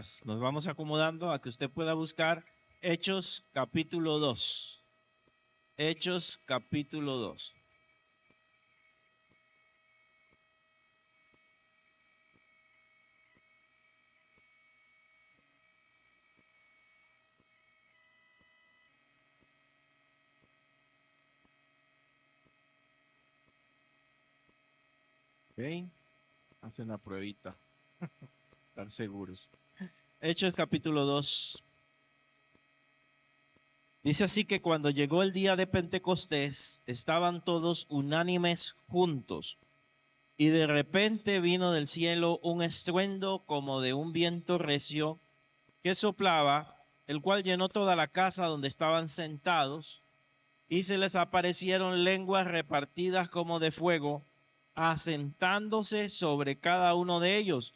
mientras nos vamos acomodando a que usted pueda buscar Hechos capítulo 2. Hechos capítulo 2. Ok, hacen la pruebita, estar seguros. Hechos capítulo 2. Dice así que cuando llegó el día de Pentecostés, estaban todos unánimes juntos, y de repente vino del cielo un estruendo como de un viento recio que soplaba, el cual llenó toda la casa donde estaban sentados, y se les aparecieron lenguas repartidas como de fuego, asentándose sobre cada uno de ellos,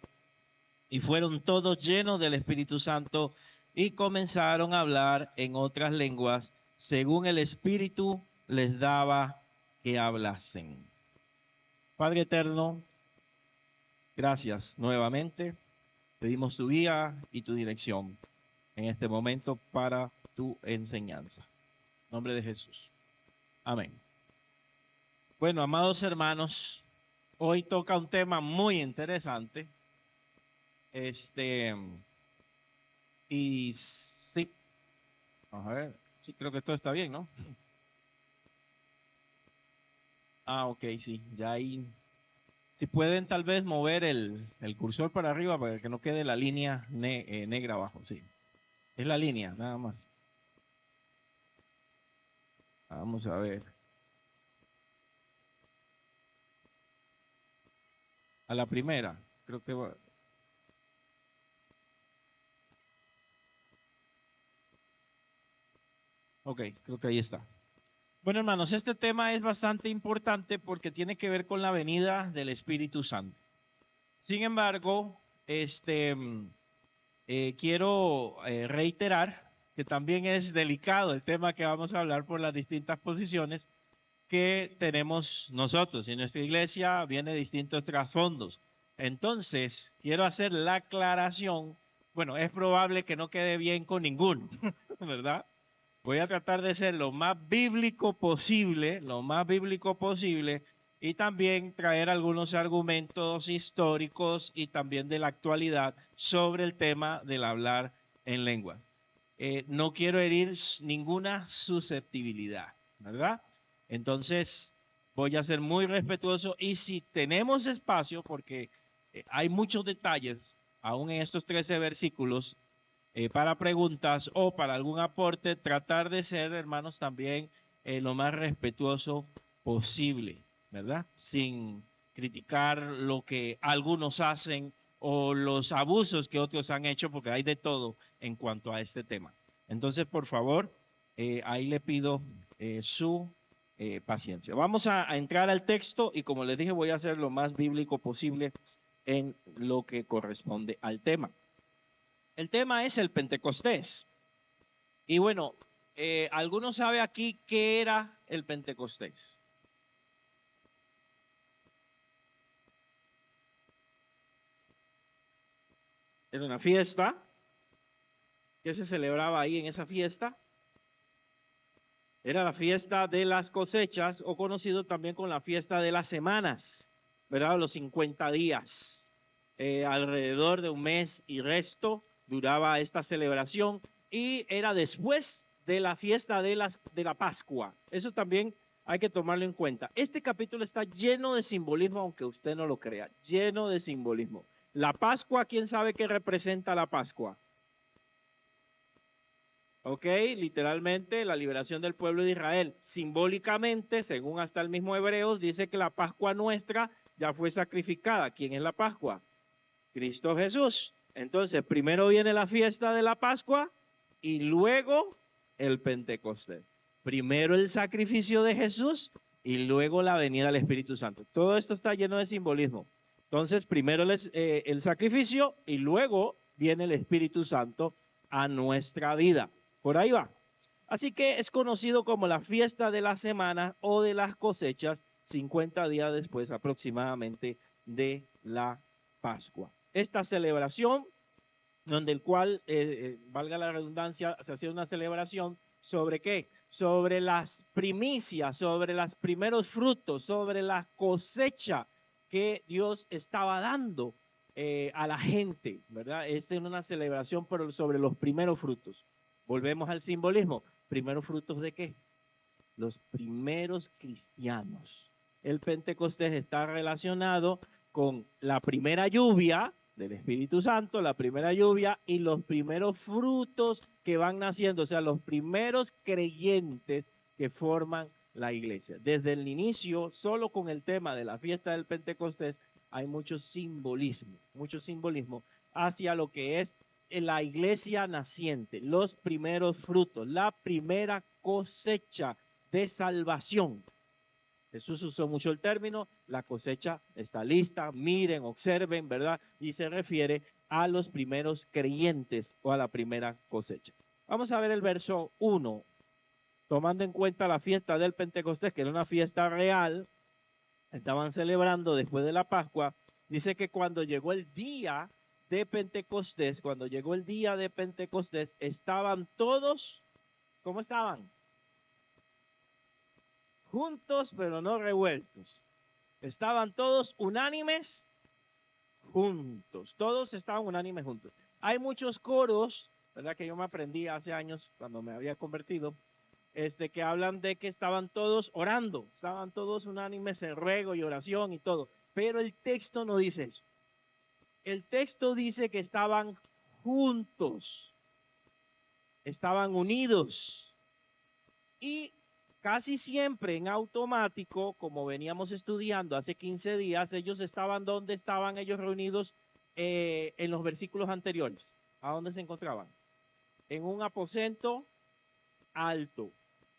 y fueron todos llenos del Espíritu Santo, y comenzaron a hablar en otras lenguas, según el Espíritu les daba que hablasen. Padre eterno, gracias nuevamente. Pedimos tu guía y tu dirección en este momento para tu enseñanza. En nombre de Jesús. Amén. Bueno, amados hermanos, hoy toca un tema muy interesante. Y sí, vamos a ver, sí, creo que todo está bien, ¿no? Ok, sí, ya ahí. Si pueden tal vez mover el cursor para arriba para que no quede la línea negra abajo, sí. Es la línea, nada más. Vamos a ver. A la primera, creo que va. Ok, creo que ahí está. Bueno, hermanos, este tema es bastante importante porque tiene que ver con la venida del Espíritu Santo. Sin embargo, quiero reiterar que también es delicado el tema que vamos a hablar por las distintas posiciones que tenemos nosotros. Y nuestra iglesia viene de distintos trasfondos. Entonces, quiero hacer la aclaración. Bueno, es probable que no quede bien con ninguno, ¿verdad? Voy a tratar de ser lo más bíblico posible, y también traer algunos argumentos históricos y también de la actualidad sobre el tema del hablar en lengua. No quiero herir ninguna susceptibilidad, ¿verdad? Entonces, voy a ser muy respetuoso y si tenemos espacio, porque hay muchos detalles, aún en estos 13 versículos, para preguntas o para algún aporte, tratar de ser, hermanos, también lo más respetuoso posible, ¿verdad? Sin criticar lo que algunos hacen o los abusos que otros han hecho, porque hay de todo en cuanto a este tema. Entonces, por favor, ahí le pido su paciencia. Vamos a entrar al texto y como les dije, voy a hacer lo más bíblico posible en lo que corresponde al tema. El tema es el Pentecostés. Y bueno, ¿alguno sabe aquí qué era el Pentecostés? Era una fiesta. ¿Qué se celebraba ahí en esa fiesta? Era la fiesta de las cosechas o conocido también con la fiesta de las semanas, ¿verdad? Los 50 días. Alrededor de un mes y resto duraba esta celebración y era después de la fiesta de la Pascua. Eso también hay que tomarlo en cuenta. Este capítulo está lleno de simbolismo, aunque usted no lo crea, lleno de simbolismo. La Pascua, ¿quién sabe qué representa la Pascua? Ok, literalmente la liberación del pueblo de Israel. Simbólicamente, según hasta el mismo Hebreos, dice que la Pascua nuestra ya fue sacrificada. ¿Quién es la Pascua? Cristo Jesús. Entonces, primero viene la fiesta de la Pascua y luego el Pentecostés. Primero el sacrificio de Jesús y luego la venida del Espíritu Santo. Todo esto está lleno de simbolismo. Entonces, primero el sacrificio y luego viene el Espíritu Santo a nuestra vida. Por ahí va. Así que es conocido como la fiesta de la semana o de las cosechas, 50 días después aproximadamente de la Pascua. Esta celebración donde el cual, valga la redundancia, se hacía una celebración sobre qué, sobre las primicias, sobre los primeros frutos, sobre la cosecha que Dios estaba dando a la gente, ¿verdad? Es una celebración sobre los primeros frutos. Volvemos al simbolismo. ¿Primeros frutos de qué? Los primeros cristianos. El Pentecostés está relacionado con la primera lluvia del Espíritu Santo, la primera lluvia y los primeros frutos que van naciendo, o sea, los primeros creyentes que forman la iglesia. Desde el inicio, solo con el tema de la fiesta del Pentecostés, hay mucho simbolismo hacia lo que es la iglesia naciente, los primeros frutos, la primera cosecha de salvación. Jesús usó mucho el término, la cosecha está lista, miren, observen, ¿verdad? Y se refiere a los primeros creyentes o a la primera cosecha. Vamos a ver el verso 1, tomando en cuenta la fiesta del Pentecostés, que era una fiesta real, estaban celebrando después de la Pascua. Dice que cuando llegó el día de Pentecostés, estaban todos, ¿cómo estaban? Juntos, pero no revueltos. Estaban todos unánimes juntos. Todos estaban unánimes juntos. Hay muchos coros, ¿verdad? Que yo me aprendí hace años cuando me había convertido, que hablan de que estaban todos orando, estaban todos unánimes en ruego y oración y todo. Pero el texto no dice eso. El texto dice que estaban juntos, estaban unidos. Y casi siempre en automático, como veníamos estudiando hace 15 días, ellos estaban donde estaban ellos reunidos en los versículos anteriores. ¿A dónde se encontraban? En un aposento alto,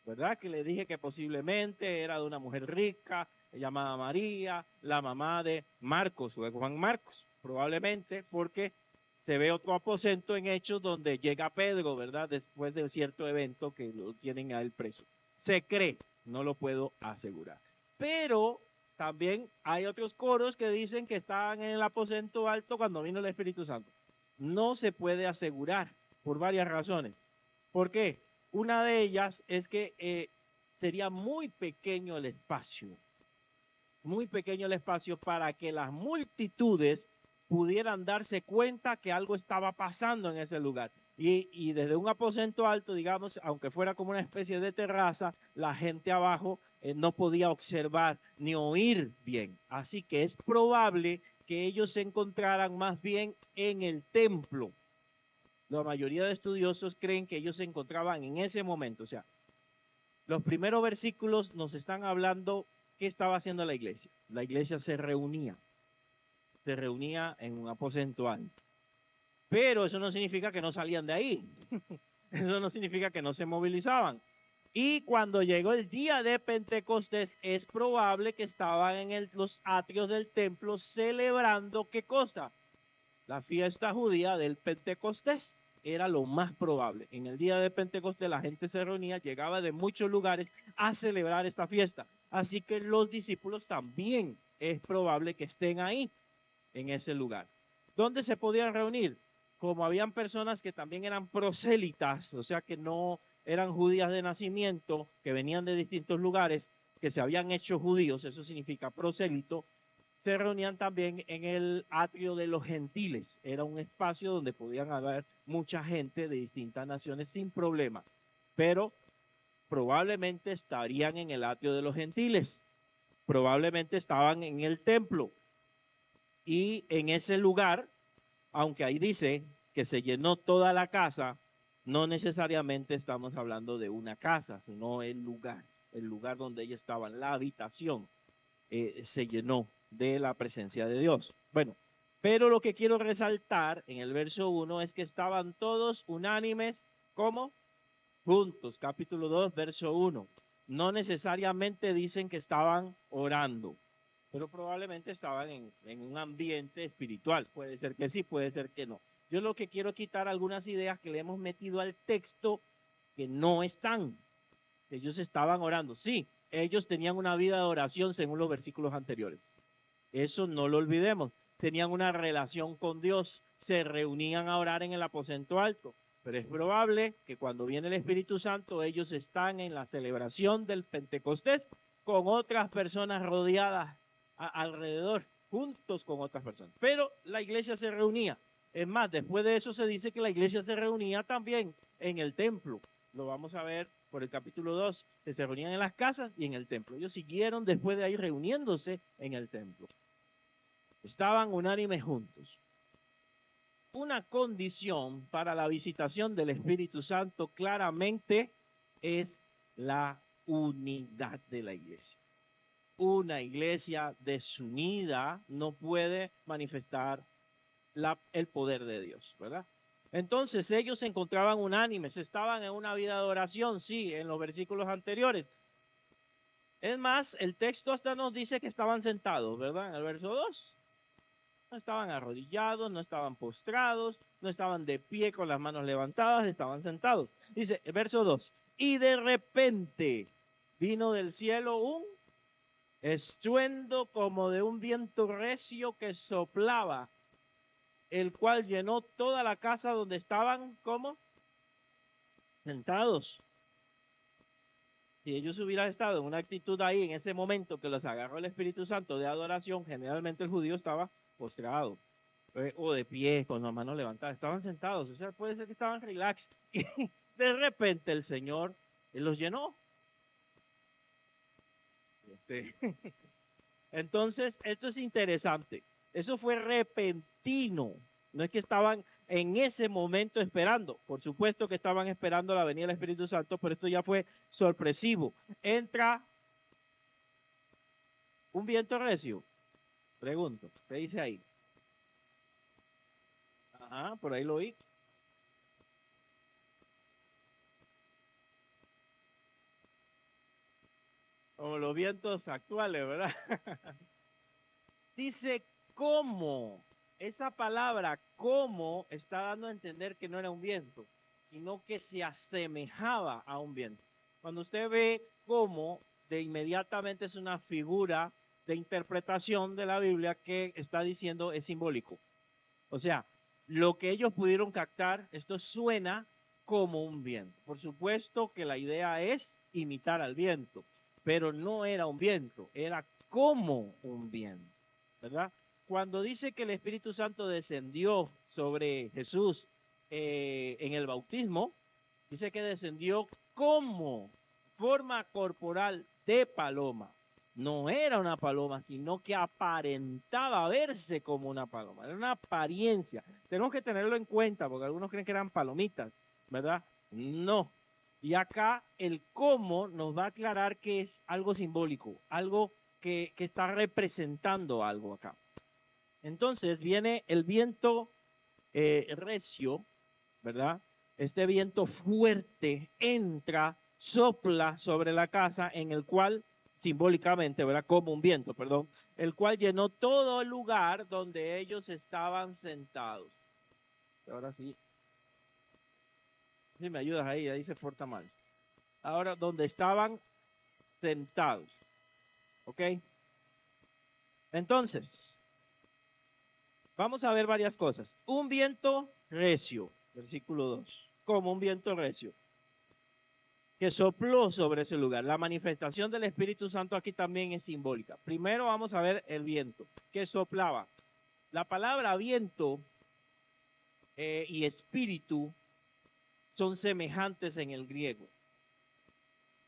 ¿verdad? Que le dije que posiblemente era de una mujer rica, llamada María, la mamá de Marcos o de Juan Marcos, probablemente porque se ve otro aposento en Hechos donde llega Pedro, ¿verdad? Después de cierto evento que lo tienen a él preso. Se cree, no lo puedo asegurar. Pero también hay otros coros que dicen que estaban en el aposento alto cuando vino el Espíritu Santo. No se puede asegurar por varias razones. ¿Por qué? Una de ellas es que sería muy pequeño el espacio para que las multitudes pudieran darse cuenta que algo estaba pasando en ese lugar. Y desde un aposento alto, digamos, aunque fuera como una especie de terraza, la gente abajo no podía observar ni oír bien. Así que es probable que ellos se encontraran más bien en el templo. La mayoría de estudiosos creen que ellos se encontraban en ese momento. O sea, los primeros versículos nos están hablando qué estaba haciendo la iglesia. La iglesia se reunía en un aposento alto. Pero eso no significa que no salían de ahí. Eso no significa que no se movilizaban. Y cuando llegó el día de Pentecostés, es probable que estaban en los atrios del templo celebrando ¿qué cosa? La fiesta judía del Pentecostés. Era lo más probable. En el día de Pentecostés la gente se reunía, llegaba de muchos lugares a celebrar esta fiesta. Así que los discípulos también es probable que estén ahí, en ese lugar. ¿Dónde se podían reunir? Como habían personas que también eran prosélitas, o sea que no eran judías de nacimiento, que venían de distintos lugares, que se habían hecho judíos, eso significa prosélito, se reunían también en el atrio de los gentiles. Era un espacio donde podían haber mucha gente de distintas naciones sin problema, pero probablemente estarían en el atrio de los gentiles, probablemente estaban en el templo, y en ese lugar, aunque ahí dice que se llenó toda la casa, no necesariamente estamos hablando de una casa, sino el lugar donde ellos estaban, la habitación, se llenó de la presencia de Dios. Bueno, pero lo que quiero resaltar en el verso 1 es que estaban todos unánimes, ¿cómo? Juntos, capítulo 2, verso 1. No necesariamente dicen que estaban orando, pero probablemente estaban en un ambiente espiritual. Puede ser que sí, puede ser que no. Yo lo que quiero quitar algunas ideas que le hemos metido al texto que no están. Ellos estaban orando. Sí, ellos tenían una vida de oración según los versículos anteriores. Eso no lo olvidemos. Tenían una relación con Dios, se reunían a orar en el aposento alto. Pero es probable que cuando viene el Espíritu Santo, ellos están en la celebración del Pentecostés con otras personas rodeadas alrededor, juntos con otras personas. Pero la iglesia se reunía. Es más, después de eso se dice que la iglesia se reunía también en el templo. Lo vamos a ver por el capítulo 2, que se reunían en las casas y en el templo. Ellos siguieron después de ahí reuniéndose en el templo. Estaban unánimes juntos. Una condición para la visitación del Espíritu Santo claramente es la unidad de la iglesia. Una iglesia desunida no puede manifestar el poder de Dios, ¿verdad? Entonces ellos se encontraban unánimes, estaban en una vida de oración, sí, en los versículos anteriores. Es más, el texto hasta nos dice que estaban sentados, ¿verdad? En el verso 2. No estaban arrodillados, no estaban postrados, no estaban de pie con las manos levantadas, estaban sentados. Dice el verso 2, y de repente vino del cielo un estruendo como de un viento recio que soplaba, el cual llenó toda la casa donde estaban, ¿cómo? Sentados. Si ellos hubieran estado en una actitud ahí, en ese momento que los agarró el Espíritu Santo de adoración, generalmente el judío estaba postrado o de pie, con las manos levantadas. Estaban sentados, o sea, puede ser que estaban relax. Y de repente el Señor los llenó. Entonces, esto es interesante. Eso fue repentino. No es que estaban en ese momento esperando. Por supuesto que estaban esperando la venida del Espíritu Santo, pero esto ya fue sorpresivo. Entra un viento recio. Pregunto, ¿qué dice ahí? Ajá, por ahí lo oí. Como los vientos actuales, ¿verdad? Dice cómo. Esa palabra cómo está dando a entender que no era un viento, sino que se asemejaba a un viento. Cuando usted ve cómo, de inmediatamente es una figura de interpretación de la Biblia que está diciendo es simbólico. O sea, lo que ellos pudieron captar, esto suena como un viento. Por supuesto que la idea es imitar al viento, pero no era un viento, era como un viento, ¿verdad? Cuando dice que el Espíritu Santo descendió sobre Jesús en el bautismo, dice que descendió como forma corporal de paloma. No era una paloma, sino que aparentaba verse como una paloma. Era una apariencia. Tenemos que tenerlo en cuenta, porque algunos creen que eran palomitas, ¿verdad? No. Y acá el cómo nos va a aclarar que es algo simbólico, algo que está representando algo acá. Entonces viene el viento recio, ¿verdad? Este viento fuerte entra, sopla sobre la casa en el cual, simbólicamente, ¿verdad? Como un viento, perdón, el cual llenó todo el lugar donde ellos estaban sentados. Ahora sí. Si me ayudas ahí se porta mal. Ahora, donde estaban sentados. ¿Ok? Entonces, vamos a ver varias cosas. Un viento recio, versículo 2, como un viento recio, que sopló sobre ese lugar. La manifestación del Espíritu Santo aquí también es simbólica. Primero vamos a ver el viento, que soplaba. La palabra viento y espíritu son semejantes en el griego.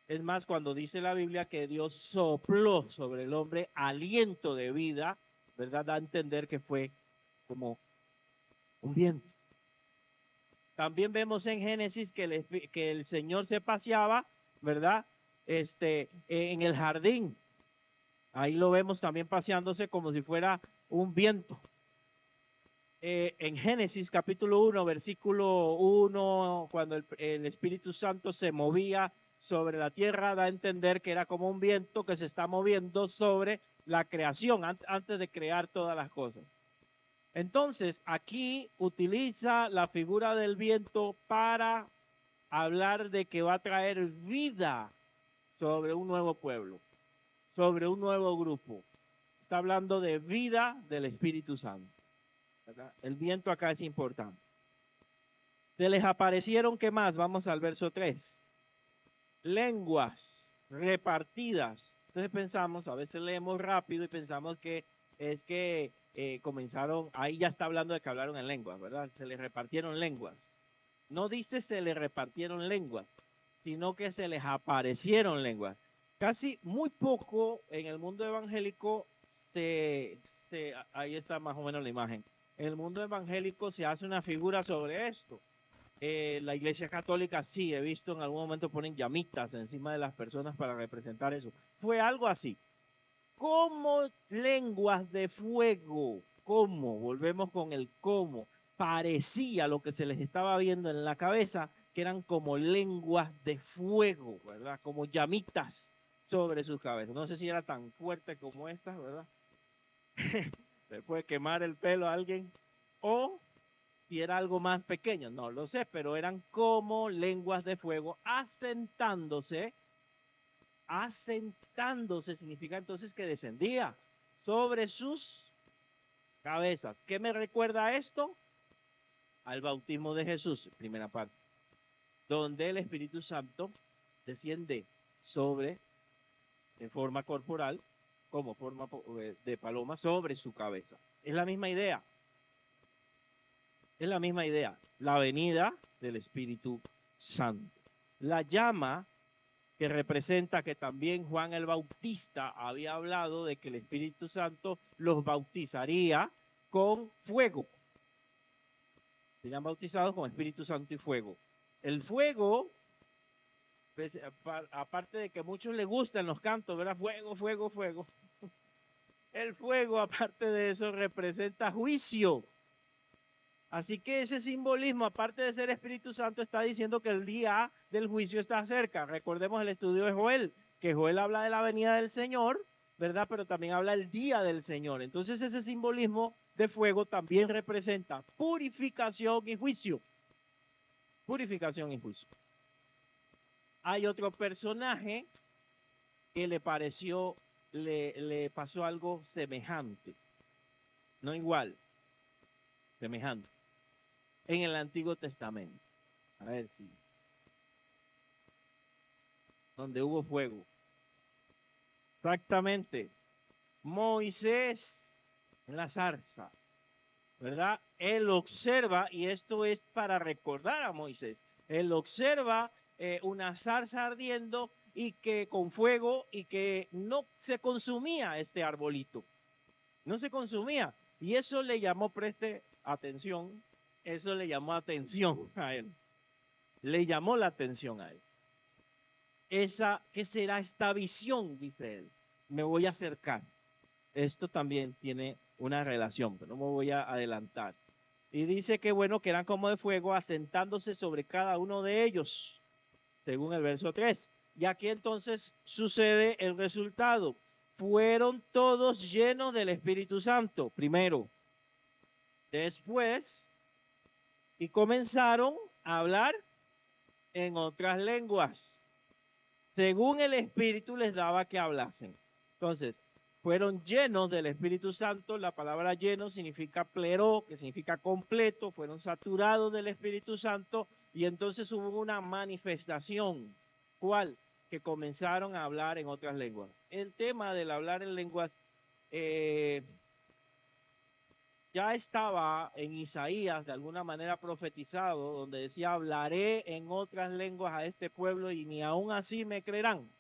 Es más, cuando dice la Biblia que Dios sopló sobre el hombre aliento de vida, ¿verdad? Da a entender que fue como un viento. También vemos en Génesis que el Señor se paseaba, ¿verdad? En el jardín. Ahí lo vemos también paseándose como si fuera un viento. En Génesis capítulo 1, versículo 1, cuando el Espíritu Santo se movía sobre la tierra, da a entender que era como un viento que se está moviendo sobre la creación antes de crear todas las cosas. Entonces, aquí utiliza la figura del viento para hablar de que va a traer vida sobre un nuevo pueblo, sobre un nuevo grupo. Está hablando de vida del Espíritu Santo. ¿verdad? El viento acá es importante. Se les aparecieron, ¿qué más? Vamos al verso 3. Lenguas repartidas. Entonces pensamos, a veces leemos rápido y pensamos que es que comenzaron, ahí ya está hablando de que hablaron en lenguas, ¿verdad? Se les repartieron lenguas. No dice se les repartieron lenguas, sino que se les aparecieron lenguas. Casi muy poco en el mundo evangélico ahí está más o menos la imagen. En el mundo evangélico se hace una figura sobre esto. La Iglesia Católica sí, he visto en algún momento ponen llamitas encima de las personas para representar eso. Fue algo así. Como lenguas de fuego. ¿Cómo? Volvemos con el cómo. Parecía lo que se les estaba viendo en la cabeza, que eran como lenguas de fuego, ¿verdad? Como llamitas sobre sus cabezas. No sé si era tan fuerte como estas, ¿verdad? Le puede quemar el pelo a alguien. O si era algo más pequeño, no lo sé, pero eran como lenguas de fuego asentándose. Asentándose significa entonces que descendía sobre sus cabezas. ¿Qué me recuerda esto? Al bautismo de Jesús, primera parte, donde el Espíritu Santo desciende sobre, en forma corporal, como forma de paloma, sobre su cabeza. Es la misma idea. Es la misma idea. La venida del Espíritu Santo. La llama que representa que también Juan el Bautista había hablado de que el Espíritu Santo los bautizaría con fuego. Serían bautizados con Espíritu Santo y fuego. El fuego, pues, aparte de que a muchos les gustan los cantos, ¿verdad? Fuego, fuego, fuego. El fuego, aparte de eso, representa juicio. Así que ese simbolismo, aparte de ser Espíritu Santo, está diciendo que el día del juicio está cerca. Recordemos el estudio de Joel, que Joel habla de la venida del Señor, ¿verdad? Pero también habla del día del Señor. Entonces ese simbolismo de fuego también representa purificación y juicio. Purificación y juicio. Hay otro personaje que le pasó algo semejante. No igual, semejante. En el Antiguo Testamento. A ver si. Donde hubo fuego. Exactamente. Moisés en la zarza, ¿verdad? Él observa, y esto es para recordar a Moisés, él observa una zarza ardiendo y que con fuego y que no se consumía este arbolito, no se consumía. Y eso le llamó, preste atención, eso le llamó atención a él, le llamó la atención a él. ¿Qué será esta visión? Dice él. Me voy a acercar. Esto también tiene una relación, pero no me voy a adelantar. Y dice que bueno, que eran como de fuego asentándose sobre cada uno de ellos, según el verso 3. Y aquí entonces sucede el resultado. Fueron todos llenos del Espíritu Santo, primero. Después, y comenzaron a hablar en otras lenguas, según el Espíritu les daba que hablasen. Entonces, fueron llenos del Espíritu Santo. La palabra lleno significa plero, que significa completo. Fueron saturados del Espíritu Santo y entonces hubo una manifestación. ¿Cuál? Que comenzaron a hablar en otras lenguas. El tema del hablar en lenguas ya estaba en Isaías de alguna manera profetizado, donde decía, hablaré en otras lenguas a este pueblo y ni aún así me creerán.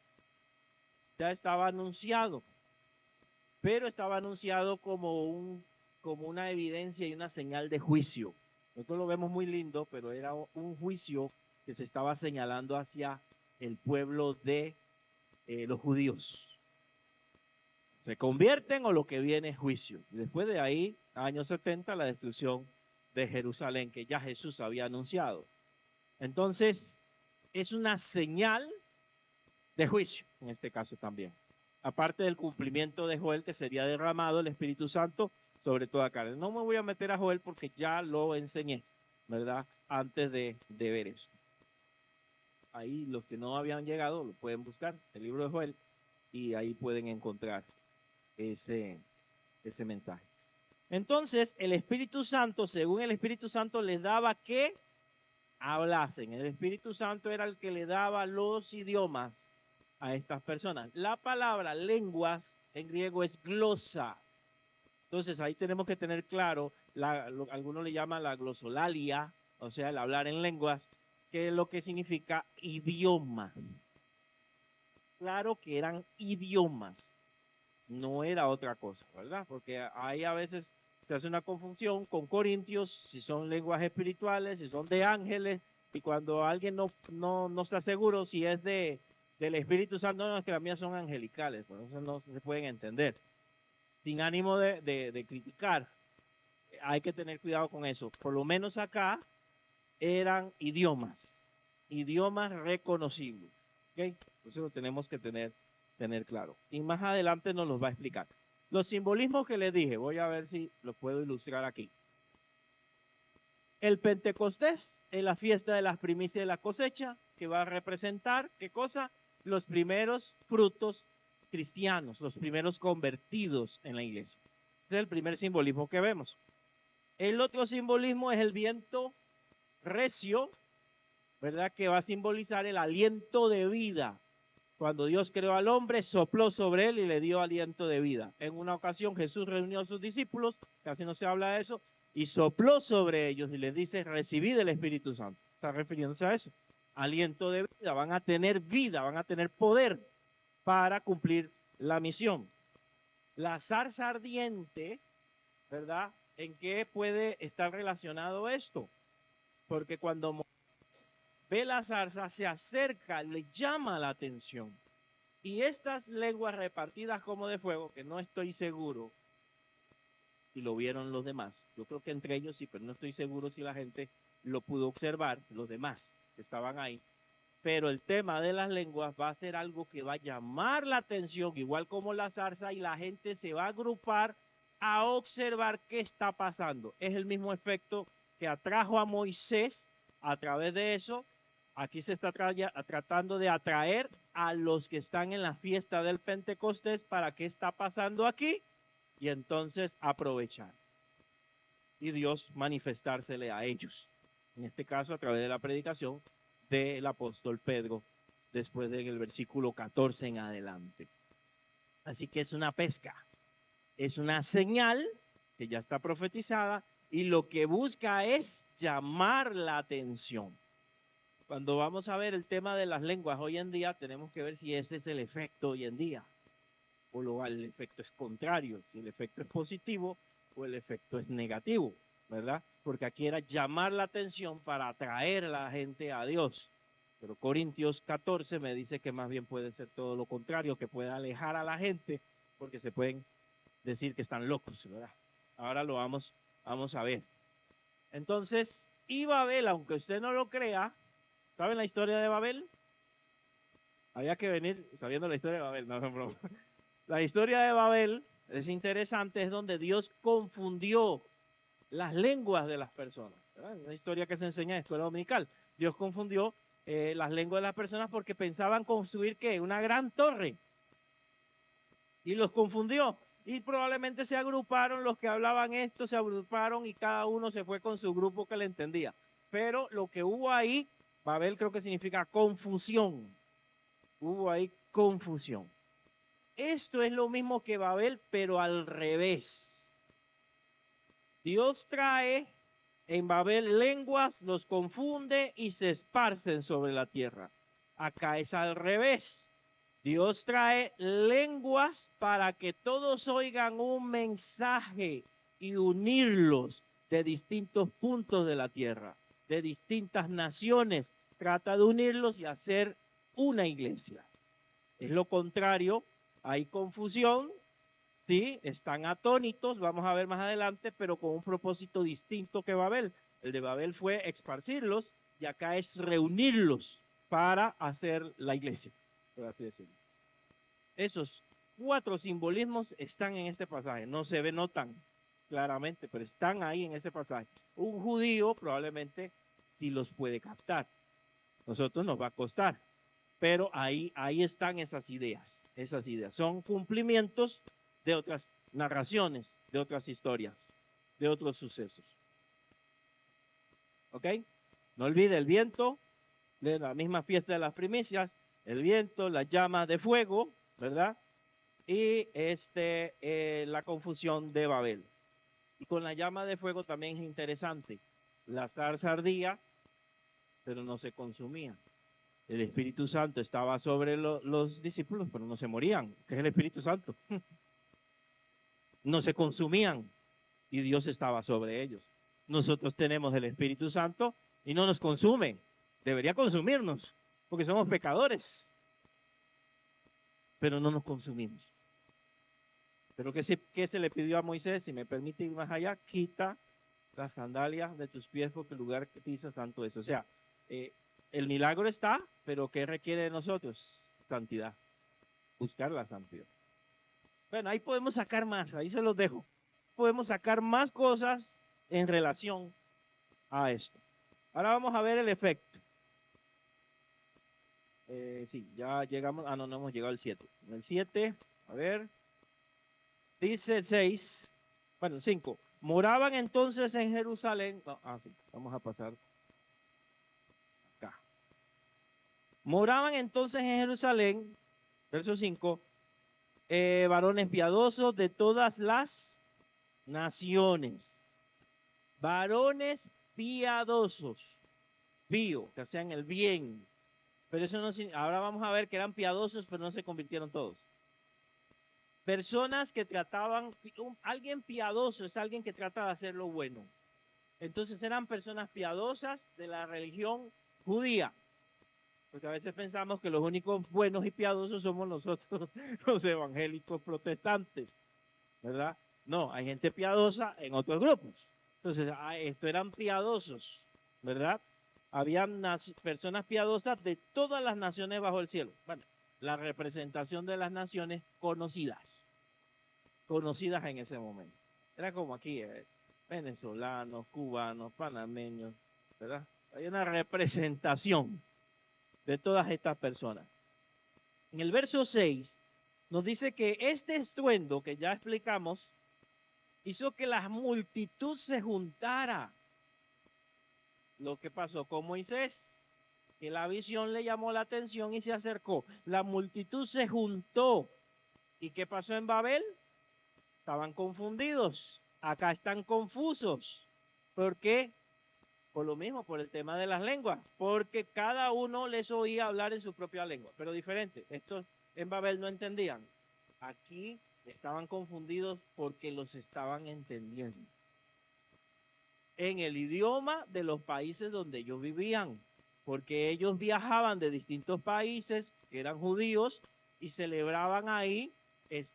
Ya estaba anunciado, pero estaba anunciado como una evidencia y una señal de juicio. Nosotros lo vemos muy lindo, pero era un juicio que se estaba señalando hacia el pueblo de los judíos. Se convierten o lo que viene es juicio. Y después de ahí, años 70, la destrucción de Jerusalén, que ya Jesús había anunciado. Entonces, es una señal de juicio, en este caso también. Aparte del cumplimiento de Joel, que sería derramado el Espíritu Santo sobre toda carne. No me voy a meter a Joel porque ya lo enseñé, ¿verdad? Antes de ver eso. Ahí los que no habían llegado lo pueden buscar, el libro de Joel, y ahí pueden encontrar ese mensaje. Entonces, el Espíritu Santo, según el Espíritu Santo, les daba que hablasen. El Espíritu Santo era el que le daba los idiomas a estas personas. La palabra lenguas en griego es glosa. Entonces, ahí tenemos que tener claro, algunos le llaman la glosolalia, o sea, el hablar en lenguas, que es lo que significa idiomas. Claro que eran idiomas, no era otra cosa, ¿verdad? Porque ahí a veces se hace una confusión con corintios, si son lenguas espirituales, si son de ángeles, y cuando alguien no está seguro si es del Espíritu Santo, no, es que las mías son angelicales, entonces no se pueden entender. Sin ánimo de criticar, hay que tener cuidado con eso. Por lo menos acá eran idiomas reconocibles, ¿ok? Entonces lo tenemos que tener claro. Y más adelante nos los va a explicar. Los simbolismos que les dije, voy a ver si los puedo ilustrar aquí. El Pentecostés es la fiesta de las primicias de la cosecha, que va a representar, ¿qué cosa? Los primeros frutos cristianos, los primeros convertidos en la iglesia. Ese es el primer simbolismo que vemos. El otro simbolismo es el viento recio, ¿verdad? Que va a simbolizar el aliento de vida. Cuando Dios creó al hombre, sopló sobre él y le dio aliento de vida. En una ocasión Jesús reunió a sus discípulos, casi no se habla de eso, y sopló sobre ellos y les dice, recibid el Espíritu Santo. Está refiriéndose a eso. Aliento de vida, van a tener poder para cumplir la misión. La zarza ardiente, ¿verdad? ¿En qué puede estar relacionado esto? Porque cuando ve la zarza, se acerca, le llama la atención. Y estas lenguas repartidas como de fuego, que no estoy seguro si lo vieron los demás, yo creo que entre ellos sí, pero no estoy seguro si la gente lo pudo observar, los demás que estaban ahí. Pero el tema de las lenguas va a ser algo que va a llamar la atención, igual como la zarza, y la gente se va a agrupar a observar qué está pasando. Es el mismo efecto que atrajo a Moisés a través de eso. Aquí se está tratando de atraer a los que están en la fiesta del Pentecostés para qué está pasando aquí y entonces aprovechar. Y Dios manifestársele a ellos. En este caso a través de la predicación del apóstol Pedro, después del versículo 14 en adelante. Así que es una pesca, es una señal que ya está profetizada y lo que busca es llamar la atención. Cuando vamos a ver el tema de las lenguas hoy en día, tenemos que ver si ese es el efecto hoy en día, o lo el efecto es contrario, si el efecto es positivo o el efecto es negativo, ¿verdad? Porque aquí era llamar la atención para atraer a la gente a Dios. Pero Corintios 14 me dice que más bien puede ser todo lo contrario, que puede alejar a la gente, porque se pueden decir que están locos, ¿verdad? Ahora lo vamos a ver. Entonces, y Babel, aunque usted no lo crea, ¿saben la historia de Babel? Había que venir sabiendo la historia de Babel, no. La historia de Babel es interesante, es donde Dios confundió las lenguas de las personas. ¿Verdad? Es una historia que se enseña en escuela dominical. Dios confundió las lenguas de las personas porque pensaban construir ¿qué? Una gran torre. Y los confundió. Y probablemente se agruparon los que hablaban esto, se agruparon y cada uno se fue con su grupo que le entendía. Pero lo que hubo ahí, Babel creo que significa confusión. Hubo ahí confusión. Esto es lo mismo que Babel, pero al revés. Dios trae en Babel lenguas, los confunde y se esparcen sobre la tierra. Acá es al revés. Dios trae lenguas para que todos oigan un mensaje y unirlos de distintos puntos de la tierra, de distintas naciones. Trata de unirlos y hacer una iglesia. Es lo contrario, hay confusión, ¿sí? Están atónitos, vamos a ver más adelante, pero con un propósito distinto que Babel. El de Babel fue esparcirlos y acá es reunirlos para hacer la iglesia, por así decirlo. Esos 4 simbolismos están en este pasaje, no se notan claramente, pero están ahí en ese pasaje. Un judío probablemente sí los puede captar, nosotros nos va a costar. Pero ahí están esas ideas. Son cumplimientos de otras narraciones, de otras historias. de otros sucesos. ¿Ok? No olvide el viento, de la misma fiesta de las primicias, el viento, las llamas de fuego, ¿verdad? Y la confusión de Babel. Y con la llama de fuego también es interesante. La zarza ardía, pero no se consumía. El Espíritu Santo estaba sobre los discípulos, pero no se morían, que es el Espíritu Santo. No se consumían y Dios estaba sobre ellos. Nosotros tenemos el Espíritu Santo y no nos consume. Debería consumirnos, porque somos pecadores, pero no nos consumimos. Pero ¿qué se le pidió a Moisés? Si me permite ir más allá, quita las sandalias de tus pies porque el lugar que pisa santo es. O sea, el milagro está, pero ¿qué requiere de nosotros? Santidad. Buscar la santidad. Bueno, ahí podemos sacar más, ahí se los dejo. Podemos sacar más cosas en relación a esto. Ahora vamos a ver el efecto. Sí, ya llegamos, no hemos llegado al 7. En el 7, a ver, dice el 6, bueno, el 5. Moraban entonces en Jerusalén, sí, vamos a pasar acá. Moraban entonces en Jerusalén, verso 5, varones piadosos de todas las naciones. Varones piadosos, pío, que hacían el bien. Pero eso no, ahora vamos a ver que eran piadosos, pero no se convirtieron todos. Personas que trataban, alguien piadoso es alguien que trata de hacer lo bueno. Entonces eran personas piadosas de la religión judía. Porque a veces pensamos que los únicos buenos y piadosos somos nosotros, los evangélicos protestantes, ¿verdad? No, hay gente piadosa en otros grupos. Entonces, esto eran piadosos, ¿verdad? Habían personas piadosas de todas las naciones bajo el cielo. Bueno, la representación de las naciones conocidas en ese momento. Era como aquí, venezolanos, cubanos, panameños, ¿verdad? Hay una representación de todas estas personas. En el verso 6 nos dice que este estruendo que ya explicamos hizo que la multitud se juntara. Lo que pasó con Moisés, que la visión le llamó la atención y se acercó. La multitud se juntó. ¿Y qué pasó en Babel? Estaban confundidos. Acá están confusos. ¿Por qué? Por lo mismo, por el tema de las lenguas. Porque cada uno les oía hablar en su propia lengua, pero diferente. Estos en Babel no entendían. Aquí estaban confundidos porque los estaban entendiendo en el idioma de los países donde ellos vivían, porque ellos viajaban de distintos países, eran judíos, y celebraban ahí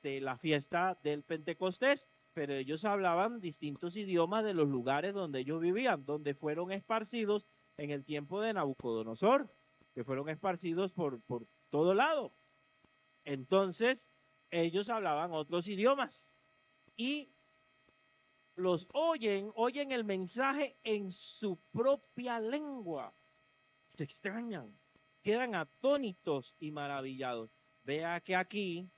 la fiesta del Pentecostés, pero ellos hablaban distintos idiomas de los lugares donde ellos vivían, donde fueron esparcidos en el tiempo de Nabucodonosor, que fueron esparcidos por todo lado. Entonces, ellos hablaban otros idiomas y los oyen el mensaje en su propia lengua. Se extrañan, quedan atónitos y maravillados. Vea que aquí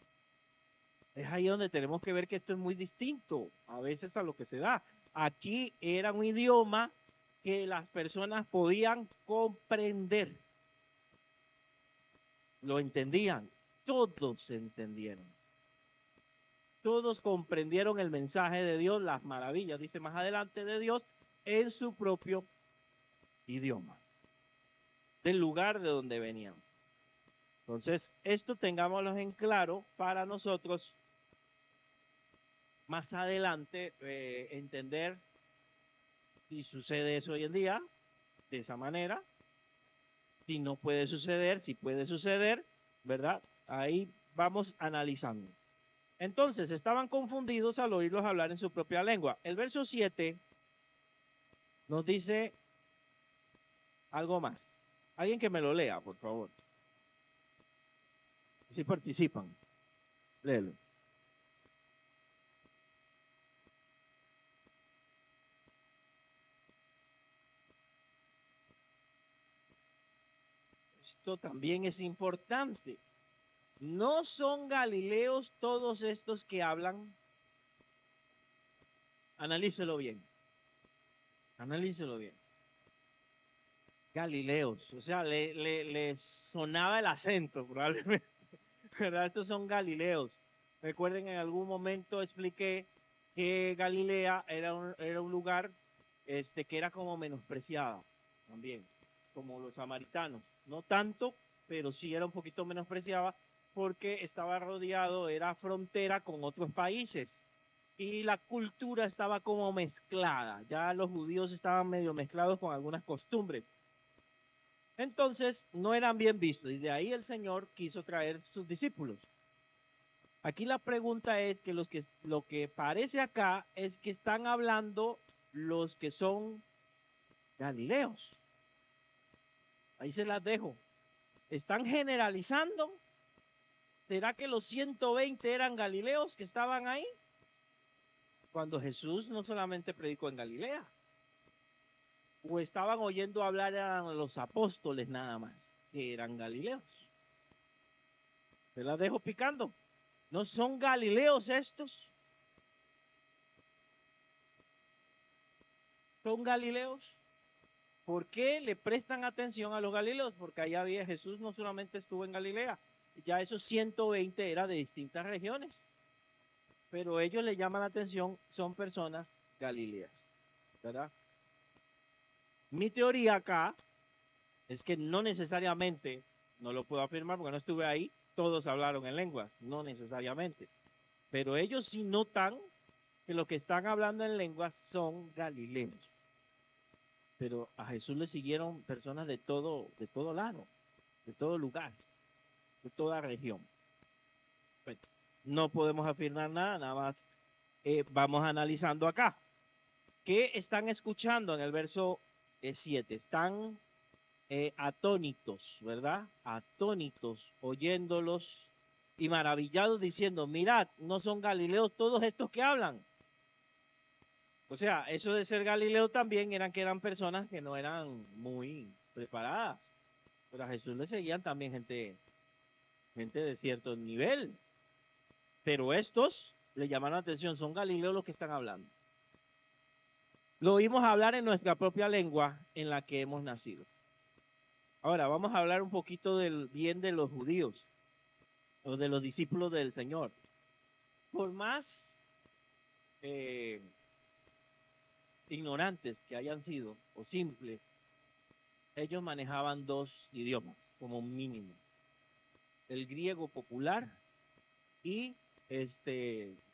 es ahí donde tenemos que ver que esto es muy distinto a veces a lo que se da. Aquí era un idioma que las personas podían comprender. Lo entendían, todos entendieron. Todos comprendieron el mensaje de Dios, las maravillas, dice más adelante, de Dios, en su propio idioma, del lugar de donde venían. Entonces, esto tengámoslo en claro para nosotros más adelante entender si sucede eso hoy en día, de esa manera, si no puede suceder, si puede suceder, ¿verdad? Ahí vamos analizando. Entonces, estaban confundidos al oírlos hablar en su propia lengua. El verso 7 nos dice algo más. Alguien que me lo lea, por favor. Si participan, léelo. Esto también es importante. ¿No son galileos todos estos que hablan? Analícelo bien. Analícelo bien. Galileos, o sea, le sonaba el acento probablemente, ¿verdad? Estos son Galileos. Recuerden, en algún momento expliqué que Galilea era un lugar que era como menospreciada también, como los samaritanos. No tanto, pero sí era un poquito menospreciada porque estaba rodeado, era frontera con otros países y la cultura estaba como mezclada. Ya los judíos estaban medio mezclados con algunas costumbres. Entonces no eran bien vistos y de ahí el Señor quiso traer sus discípulos. Aquí la pregunta es que lo que parece acá es que están hablando los que son galileos. Ahí se las dejo. ¿Están generalizando? ¿Será que los 120 eran galileos que estaban ahí? Cuando Jesús no solamente predicó en Galilea, o estaban oyendo hablar a los apóstoles nada más, que eran galileos. Se las dejo picando. ¿No son galileos estos? ¿Son galileos? ¿Por qué le prestan atención a los galileos? Porque allá había Jesús, no solamente estuvo en Galilea, ya esos 120 era de distintas regiones, pero ellos le llaman la atención, son personas galileas, ¿verdad? Mi teoría acá es que no necesariamente, no lo puedo afirmar porque no estuve ahí, todos hablaron en lenguas, no necesariamente, pero ellos sí notan que los que están hablando en lenguas son galileos. Pero a Jesús le siguieron personas de todo lado, de todo lugar, de toda región. Bueno, no podemos afirmar nada, nada más vamos analizando acá. ¿Qué están escuchando en el verso 7? Están atónitos, ¿verdad? Atónitos, oyéndolos y maravillados diciendo, mirad, no son galileos todos estos que hablan. O sea, eso de ser Galileo también eran personas que no eran muy preparadas. Pero a Jesús le seguían también gente de cierto nivel. Pero estos le llamaron la atención, son Galileos los que están hablando. Lo oímos hablar en nuestra propia lengua en la que hemos nacido. Ahora, vamos a hablar un poquito del bien de los judíos o de los discípulos del Señor. Por más ignorantes que hayan sido o simples, ellos manejaban dos idiomas como mínimo. El griego popular y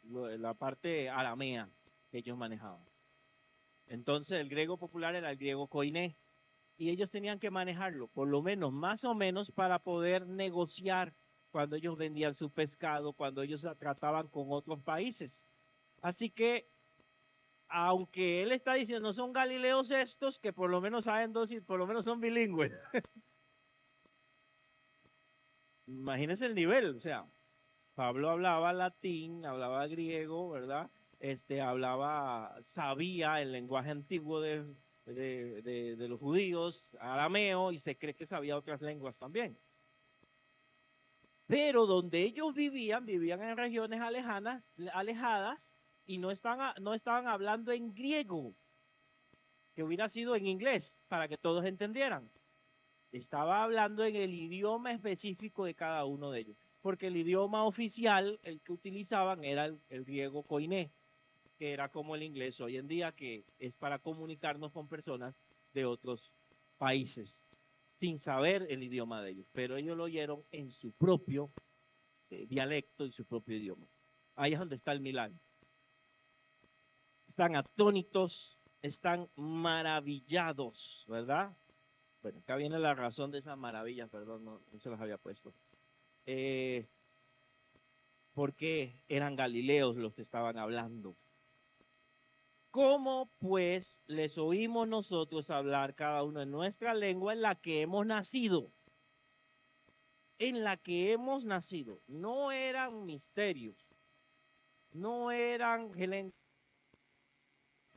la parte aramea que ellos manejaban. Entonces el griego popular era el griego koiné y ellos tenían que manejarlo, por lo menos, más o menos, para poder negociar cuando ellos vendían su pescado, cuando ellos trataban con otros países. Así que, aunque él está diciendo, no son galileos estos, que por lo menos saben dos y por lo menos son bilingües. Imagínense el nivel, o sea, Pablo hablaba latín, hablaba griego, ¿verdad? Sabía el lenguaje antiguo de los judíos, arameo, y se cree que sabía otras lenguas también. Pero donde ellos vivían en regiones alejadas, y no estaban hablando en griego, que hubiera sido en inglés, para que todos entendieran. Estaba hablando en el idioma específico de cada uno de ellos, porque el idioma oficial, el que utilizaban, era el griego koiné, que era como el inglés hoy en día, que es para comunicarnos con personas de otros países, sin saber el idioma de ellos, pero ellos lo oyeron en su propio dialecto y su propio idioma. Ahí es donde está el milagro. Están atónitos, están maravillados, ¿verdad? Bueno, acá viene la razón de esas maravillas, perdón, no se las había puesto. Porque eran galileos los que estaban hablando. ¿Cómo pues les oímos nosotros hablar cada uno en nuestra lengua en la que hemos nacido? En la que hemos nacido. No eran misterios, no eran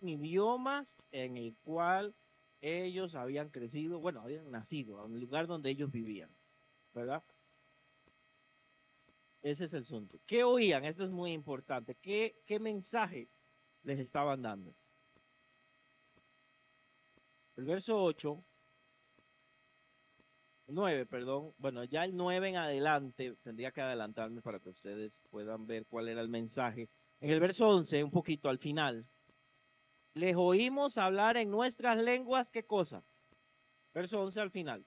idiomas en el cual ellos habían crecido, bueno, habían nacido, en el lugar donde ellos vivían, ¿verdad? Ese es el asunto. ¿Qué oían? Esto es muy importante. ¿Qué mensaje les estaban dando. El verso 8, 9, perdón, bueno, ya el 9 en adelante, tendría que adelantarme para que ustedes puedan ver cuál era el mensaje. En el verso 11, un poquito al final, les oímos hablar en nuestras lenguas, ¿qué cosa? Verso 11 al final.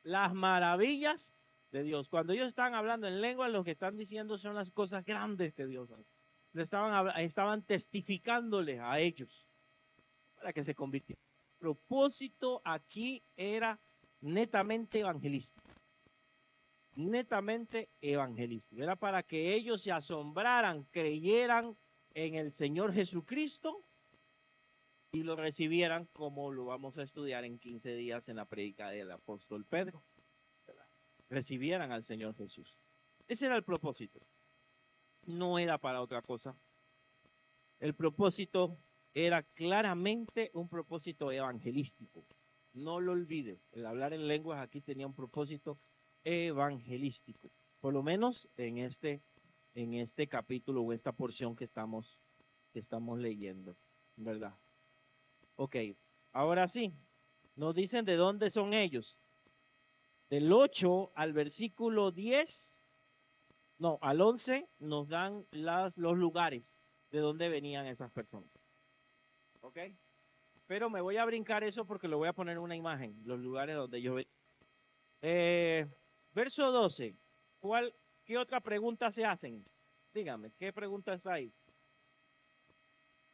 Las maravillas de Dios. Cuando ellos están hablando en lengua, lo que están diciendo son las cosas grandes que Dios hace. Estaban testificándoles a ellos para que se convirtieran. El propósito aquí era netamente evangelístico. Netamente evangelístico. Era para que ellos se asombraran, creyeran en el Señor Jesucristo y lo recibieran, como lo vamos a estudiar en 15 días en la prédica del apóstol Pedro. Recibieran al Señor Jesús. Ese era el propósito. No era para otra cosa. El propósito era claramente un propósito evangelístico. No lo olvide, el hablar en lenguas aquí tenía un propósito evangelístico. Por lo menos en este capítulo o esta porción que estamos leyendo, ¿verdad? Ok, ahora sí, nos dicen de dónde son ellos. Del 8 al versículo 10, no, al 11 nos dan los lugares de dónde venían esas personas. ¿Ok? Pero me voy a brincar eso porque lo voy a poner en una imagen, los lugares donde yo verso 12, ¿qué otra pregunta se hacen? Dígame, ¿qué preguntas hay?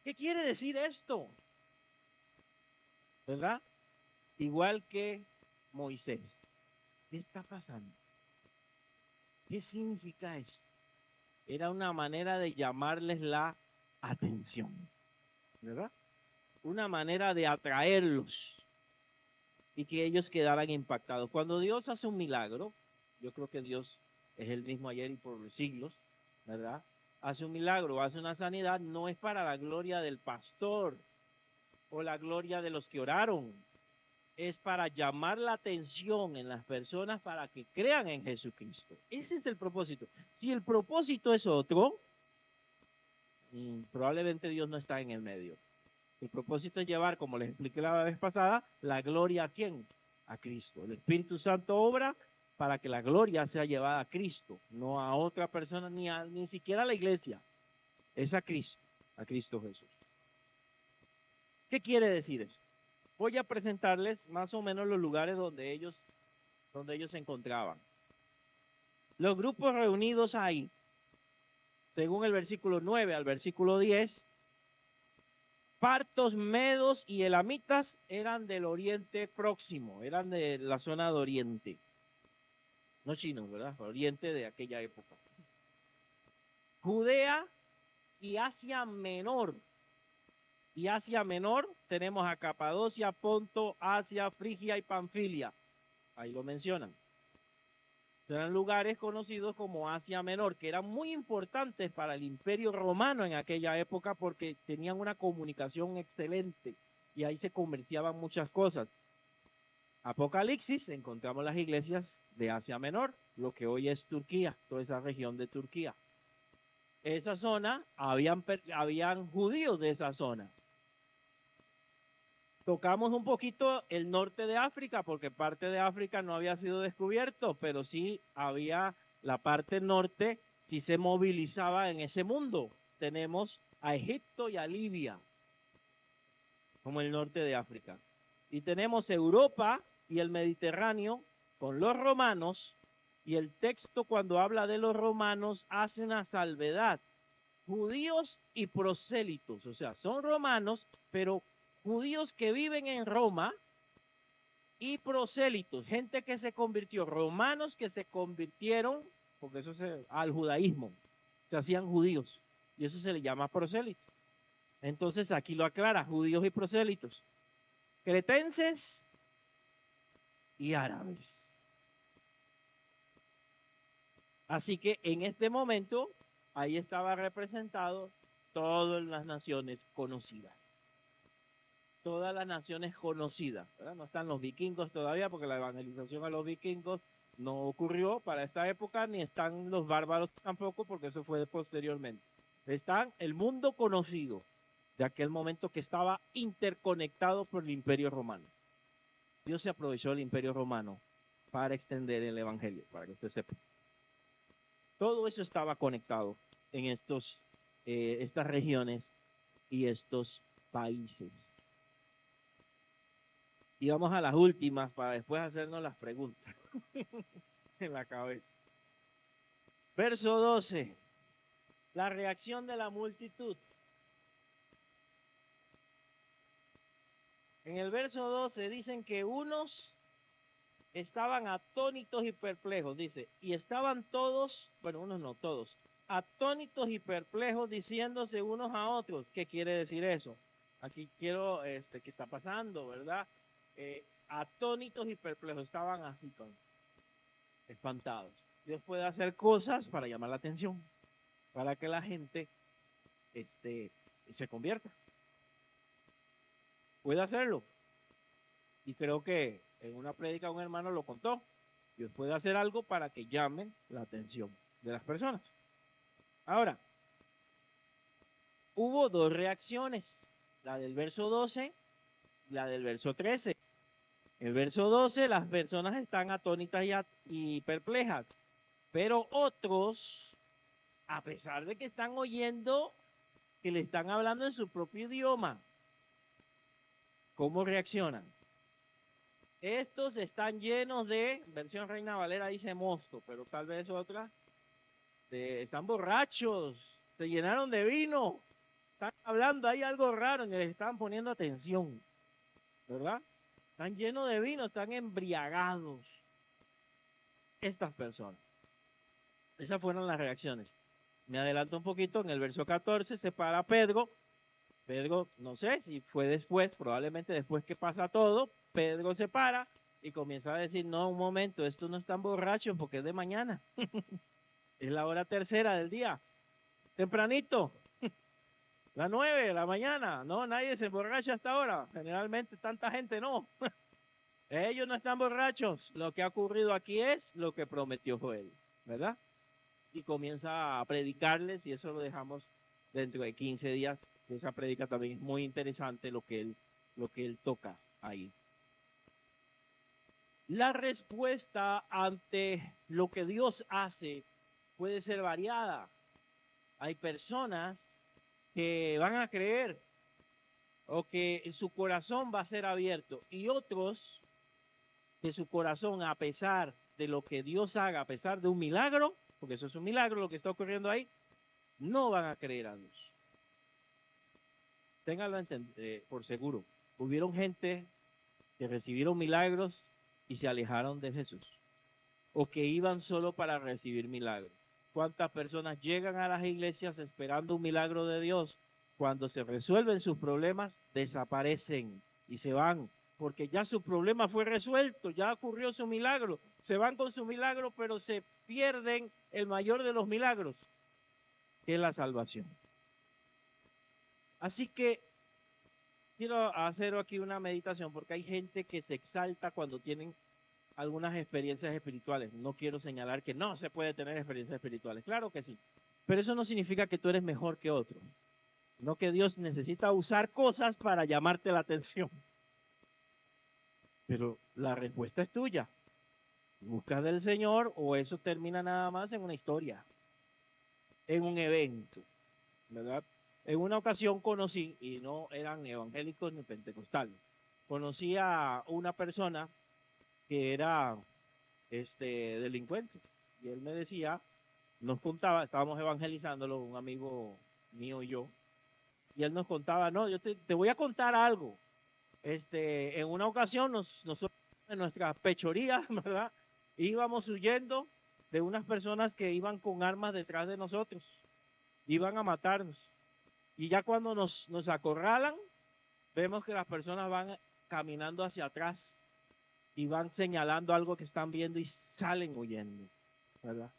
¿Qué quiere decir esto? ¿Verdad? Igual que Moisés. ¿Qué está pasando? ¿Qué significa esto? Era una manera de llamarles la atención, ¿verdad? Una manera de atraerlos y que ellos quedaran impactados. Cuando Dios hace un milagro, yo creo que Dios es el mismo ayer y por los siglos, ¿verdad? Hace un milagro, hace una sanidad, no es para la gloria del pastor o la gloria de los que oraron, es para llamar la atención en las personas para que crean en Jesucristo. Ese es el propósito. Si el propósito es otro, probablemente Dios no está en el medio. El propósito es llevar, como les expliqué la vez pasada, la gloria ¿a quién? A Cristo. El Espíritu Santo obra para que la gloria sea llevada a Cristo, no a otra persona, ni siquiera a la iglesia. Es a Cristo Jesús. ¿Qué quiere decir eso? Voy a presentarles más o menos los lugares donde ellos se encontraban. Los grupos reunidos ahí, según el versículo 9 al versículo 10, partos, medos y elamitas eran del Oriente Próximo, eran de la zona de Oriente. No chinos, ¿verdad? Oriente de aquella época. Judea y Asia Menor. Y Asia Menor tenemos a Capadocia, Ponto, Asia, Frigia y Panfilia. Ahí lo mencionan. Eran lugares conocidos como Asia Menor, que eran muy importantes para el Imperio Romano en aquella época porque tenían una comunicación excelente y ahí se comerciaban muchas cosas. Apocalipsis, encontramos las iglesias de Asia Menor, lo que hoy es Turquía, toda esa región de Turquía. Esa zona, habían judíos de esa zona. Tocamos un poquito el norte de África, porque parte de África no había sido descubierto, pero sí había la parte norte, sí se movilizaba en ese mundo. Tenemos a Egipto y a Libia, como el norte de África. Y tenemos Europa y el Mediterráneo con los romanos, y el texto cuando habla de los romanos hace una salvedad. Judíos y prosélitos, o sea, son romanos, pero judíos que viven en Roma y prosélitos, gente que se convirtió, romanos que se convirtieron, porque eso al judaísmo, se hacían judíos, y eso se le llama prosélito. Entonces aquí lo aclara, judíos y prosélitos, cretenses y árabes. Así que en este momento, ahí estaba representado todas las naciones conocidas. Todas las naciones conocidas, ¿verdad? No están los vikingos todavía porque la evangelización a los vikingos no ocurrió para esta época, ni están los bárbaros tampoco porque eso fue posteriormente. Están el mundo conocido, de aquel momento que estaba interconectado por el Imperio Romano. Dios se aprovechó del Imperio Romano para extender el Evangelio, para que usted sepa. Todo eso estaba conectado en estas regiones y estos países. Y vamos a las últimas para después hacernos las preguntas en la cabeza. Verso 12. La reacción de la multitud. En el verso 12 dicen que unos estaban atónitos y perplejos, dice, y estaban todos, bueno, unos no, todos, atónitos y perplejos diciéndose unos a otros. ¿Qué quiere decir eso? Aquí quiero, ¿qué está pasando, verdad? Atónitos y perplejos, estaban así, espantados. Dios puede hacer cosas para llamar la atención, para que la gente se convierta. Puede hacerlo. Y creo que en una prédica un hermano lo contó. Dios puede hacer algo para que llamen la atención de las personas. Ahora, hubo dos reacciones, la del verso 12 y la del verso 13. En el verso 12 las personas están atónitas y perplejas, pero otros, a pesar de que están oyendo que le están hablando en su propio idioma, ¿cómo reaccionan? Estos están llenos de, versión Reina Valera dice mosto, pero tal vez otras, están borrachos, se llenaron de vino, están hablando, hay algo raro, y les están poniendo atención, ¿verdad? Están llenos de vino, están embriagados. Estas personas. Esas fueron las reacciones. Me adelanto un poquito, en el verso 14 se para Pedro. Pedro, no sé si fue después, probablemente después que pasa todo, Pedro se para y comienza a decir, no, un momento, estos no están borrachos porque es de mañana. Es la hora tercera del día. Tempranito. Las 9 de la mañana. No, nadie se emborracha hasta ahora. Generalmente tanta gente no. Ellos no están borrachos. Lo que ha ocurrido aquí es lo que prometió Joel, ¿verdad? Y comienza a predicarles y eso lo dejamos dentro de 15 días. Esa predica también es muy interesante lo que él toca ahí. La respuesta ante lo que Dios hace puede ser variada. Hay personas que van a creer o que su corazón va a ser abierto y otros que su corazón, a pesar de lo que Dios haga, a pesar de un milagro, porque eso es un milagro lo que está ocurriendo ahí, no van a creer a Dios. Ténganlo por seguro. Hubieron gente que recibieron milagros y se alejaron de Jesús, o que iban solo para recibir milagros. ¿Cuántas personas llegan a las iglesias esperando un milagro de Dios? Cuando se resuelven sus problemas, desaparecen y se van, porque ya su problema fue resuelto, ya ocurrió su milagro. Se van con su milagro, pero se pierden el mayor de los milagros, que es la salvación. Así que quiero hacer aquí una meditación, porque hay gente que se exalta cuando tienen algunas experiencias espirituales. No quiero señalar que no se puede tener experiencias espirituales, claro que sí, pero eso no significa que tú eres mejor que otro, no, que Dios necesita usar cosas para llamarte la atención. Pero la respuesta es tuya. ¿Buscas del Señor o eso termina nada más en una historia, en un evento, verdad? En una ocasión conocí, y no eran evangélicos ni pentecostales, conocí a una persona que era delincuente. Y él me decía, nos contaba, estábamos evangelizándolo, un amigo mío y yo, y él nos contaba, no, yo te voy a contar algo. En una ocasión nosotros en nuestra pechoría, ¿verdad? Íbamos huyendo de unas personas que iban con armas detrás de nosotros, iban a matarnos. Y ya cuando nos acorralan, vemos que las personas van caminando hacia atrás y van señalando algo que están viendo y salen huyendo, ¿verdad?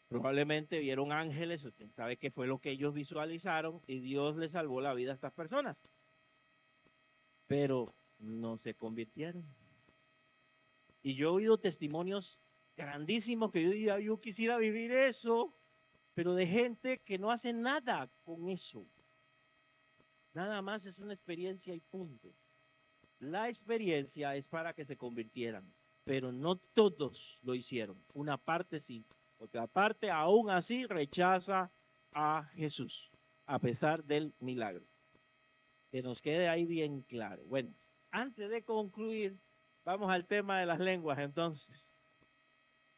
Probablemente vieron ángeles, o quién sabe qué fue lo que ellos visualizaron y Dios les salvó la vida a estas personas. Pero no se convirtieron. Y yo he oído testimonios grandísimos que yo diría, yo quisiera vivir eso, pero de gente que no hace nada con eso. Nada más es una experiencia y punto. La experiencia es para que se convirtieran, pero no todos lo hicieron. Una parte sí, otra parte aún así rechaza a Jesús, a pesar del milagro. Que nos quede ahí bien claro. Bueno, antes de concluir, vamos al tema de las lenguas entonces.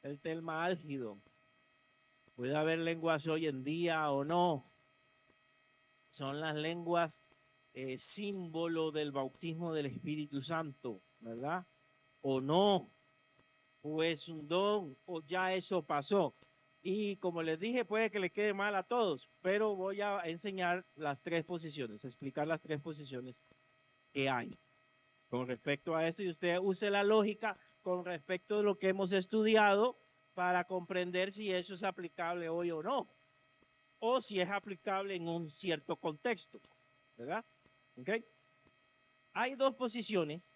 El tema álgido. Puede haber lenguas hoy en día o no. Son las lenguas símbolo del bautismo del Espíritu Santo, ¿verdad? O no, o es un don, o ya eso pasó. Y como les dije, puede que le quede mal a todos, pero voy a enseñar las tres posiciones, explicar las tres posiciones que hay con respecto a esto, y usted use la lógica con respecto a lo que hemos estudiado para comprender si eso es aplicable hoy o no, o si es aplicable en un cierto contexto, ¿verdad? ¿Ok? Hay dos posiciones,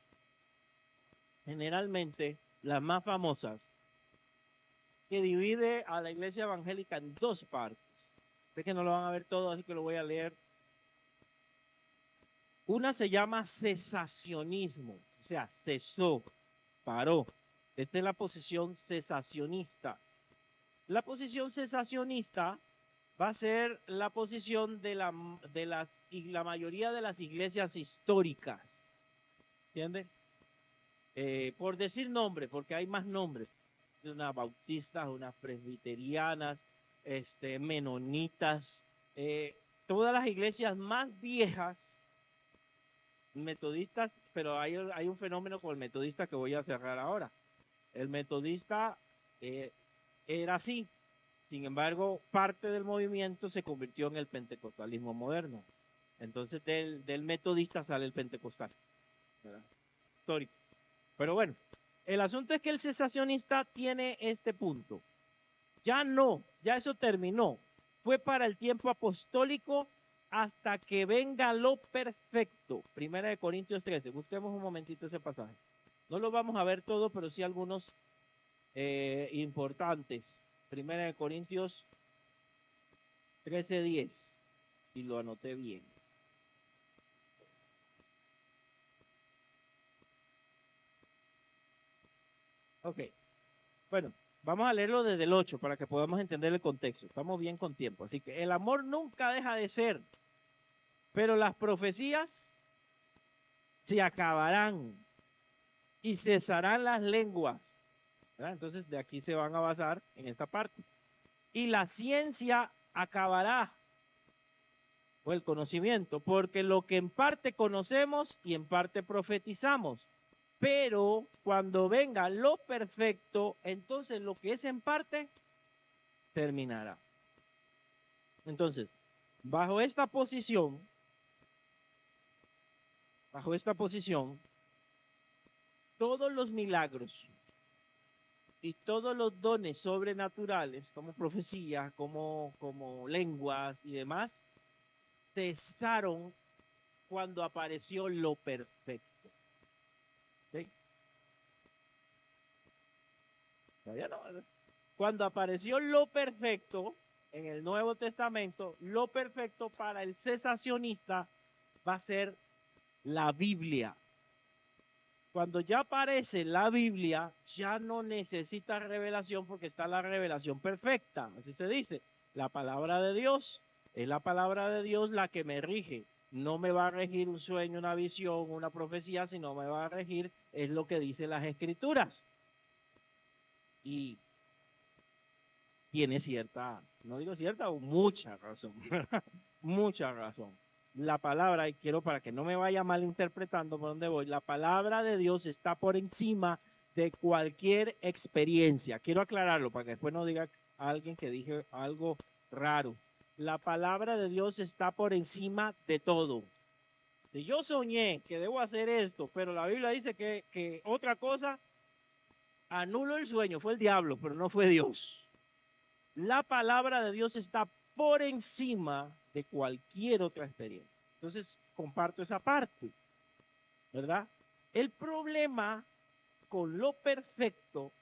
generalmente las más famosas, que divide a la iglesia evangélica en dos partes. Sé que no lo van a ver todo, así que lo voy a leer. Una se llama cesacionismo, o sea, cesó, paró. Esta es la posición cesacionista. La posición cesacionista va a ser la posición de la mayoría de las iglesias históricas. ¿Entienden? Por decir nombres, porque hay más nombres. Unas bautistas, unas presbiterianas, menonitas, todas las iglesias más viejas, metodistas, pero hay un fenómeno con el metodista que voy a cerrar ahora. El metodista era así, sin embargo, parte del movimiento se convirtió en el pentecostalismo moderno. Entonces, del metodista sale el pentecostal, ¿verdad? Histórico. Pero bueno, el asunto es que el cesacionista tiene este punto. Ya no, ya eso terminó. Fue para el tiempo apostólico hasta que venga lo perfecto. Primera de Corintios 13. Busquemos un momentito ese pasaje. No lo vamos a ver todo, pero sí algunos importantes. Primera de Corintios 13:10. Y lo anoté bien. Ok. Bueno, vamos a leerlo desde el 8 para que podamos entender el contexto. Estamos bien con tiempo. Así que el amor nunca deja de ser, pero las profecías se acabarán y cesarán las lenguas. ¿Verdad? Entonces de aquí se van a basar en esta parte. Y la ciencia acabará, o el conocimiento, porque lo que en parte conocemos y en parte profetizamos. Pero cuando venga lo perfecto, entonces lo que es en parte terminará. Entonces, bajo esta posición, todos los milagros y todos los dones sobrenaturales, como profecía, como lenguas y demás, cesaron cuando apareció lo perfecto. ¿Sí? Cuando apareció lo perfecto en el Nuevo Testamento, lo perfecto para el cesacionista va a ser la Biblia. Cuando ya aparece la Biblia, ya no necesita revelación porque está la revelación perfecta. Así se dice. La palabra de Dios es la palabra de Dios la que me rige. No me va a regir un sueño, una visión, una profecía, sino me va a regir es lo que dicen las Escrituras. Y tiene cierta, no digo cierta, o mucha razón. Mucha razón. La palabra, y quiero para que no me vaya malinterpretando por donde voy, la palabra de Dios está por encima de cualquier experiencia. Quiero aclararlo para que después no diga a alguien que dije algo raro. La palabra de Dios está por encima de todo. Si yo soñé que debo hacer esto, pero la Biblia dice que otra cosa, anulo el sueño, fue el diablo, pero no fue Dios. La palabra de Dios está por encima de cualquier otra experiencia. Entonces, comparto esa parte, ¿verdad? El problemita con lo perfecto,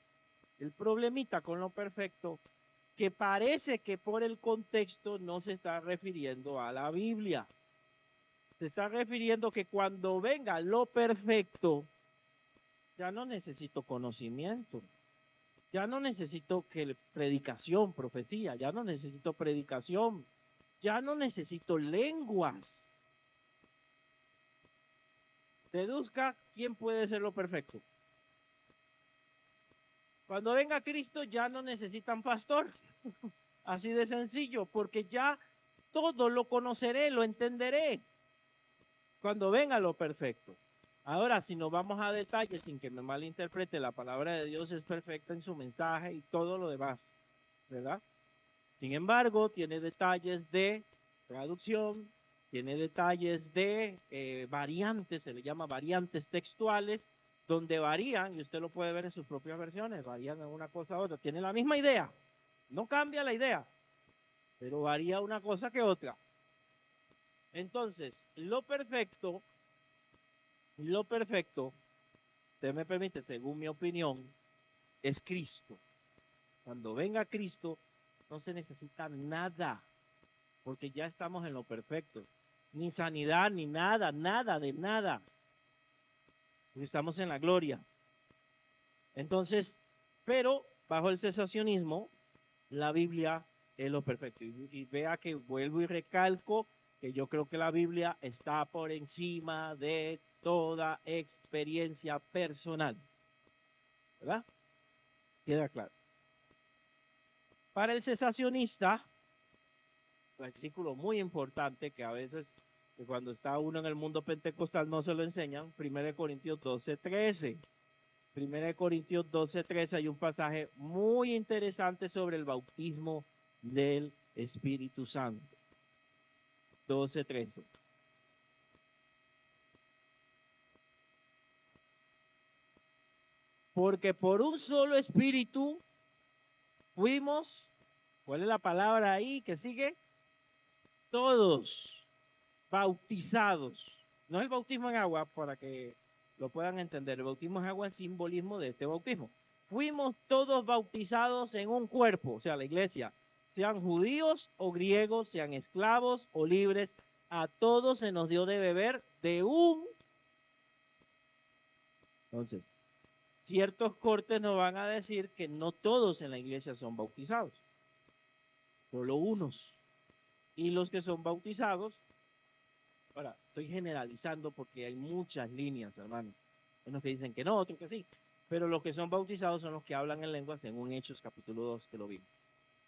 que parece que por el contexto no se está refiriendo a la Biblia. Se está refiriendo que cuando venga lo perfecto, ya no necesito conocimiento, ya no necesito predicación, profecía, ya no necesito predicación, ya no necesito lenguas. Deduzca quién puede ser lo perfecto. Cuando venga Cristo ya no necesitan pastor. Así de sencillo, porque ya todo lo conoceré, lo entenderé. Cuando venga lo perfecto. Ahora, si nos vamos a detalles, sin que me malinterprete, la palabra de Dios es perfecta en su mensaje y todo lo demás, ¿verdad? Sin embargo, tiene detalles de traducción, tiene detalles de variantes, se le llama variantes textuales, donde varían, y usted lo puede ver en sus propias versiones, varían en una cosa a otra. Tiene la misma idea, no cambia la idea, pero varía una cosa que otra. Entonces, lo perfecto, usted me permite, según mi opinión, es Cristo. Cuando venga Cristo, no se necesita nada, porque ya estamos en lo perfecto. Ni sanidad, ni nada, nada de nada. Estamos en la gloria. Entonces, pero bajo el cesacionismo, la Biblia es lo perfecto. Y vea que vuelvo y recalco que yo creo que la Biblia está por encima de toda experiencia personal. ¿Verdad? Queda claro. Para el cesacionista, versículo muy importante que a veces, que cuando está uno en el mundo pentecostal no se lo enseñan, 1 Corintios 12:13. 1 Corintios 12:13 hay un pasaje muy interesante sobre el bautismo del Espíritu Santo. 12:13. Porque por un solo espíritu fuimos, ¿cuál es la palabra ahí que sigue? Todos bautizados. No es el bautismo en agua, para que lo puedan entender. El bautismo en agua es simbolismo de este bautismo. Fuimos todos bautizados en un cuerpo, o sea, la iglesia, sean judíos o griegos, sean esclavos o libres, a todos se nos dio de beber de un. Entonces, ciertos cortes nos van a decir que no todos en la iglesia son bautizados, solo unos. Y los que son bautizados, ahora, estoy generalizando porque hay muchas líneas, hermano. Unos que dicen que no, otros que sí. Pero los que son bautizados son los que hablan en lenguas, según Hechos capítulo 2, que lo vimos.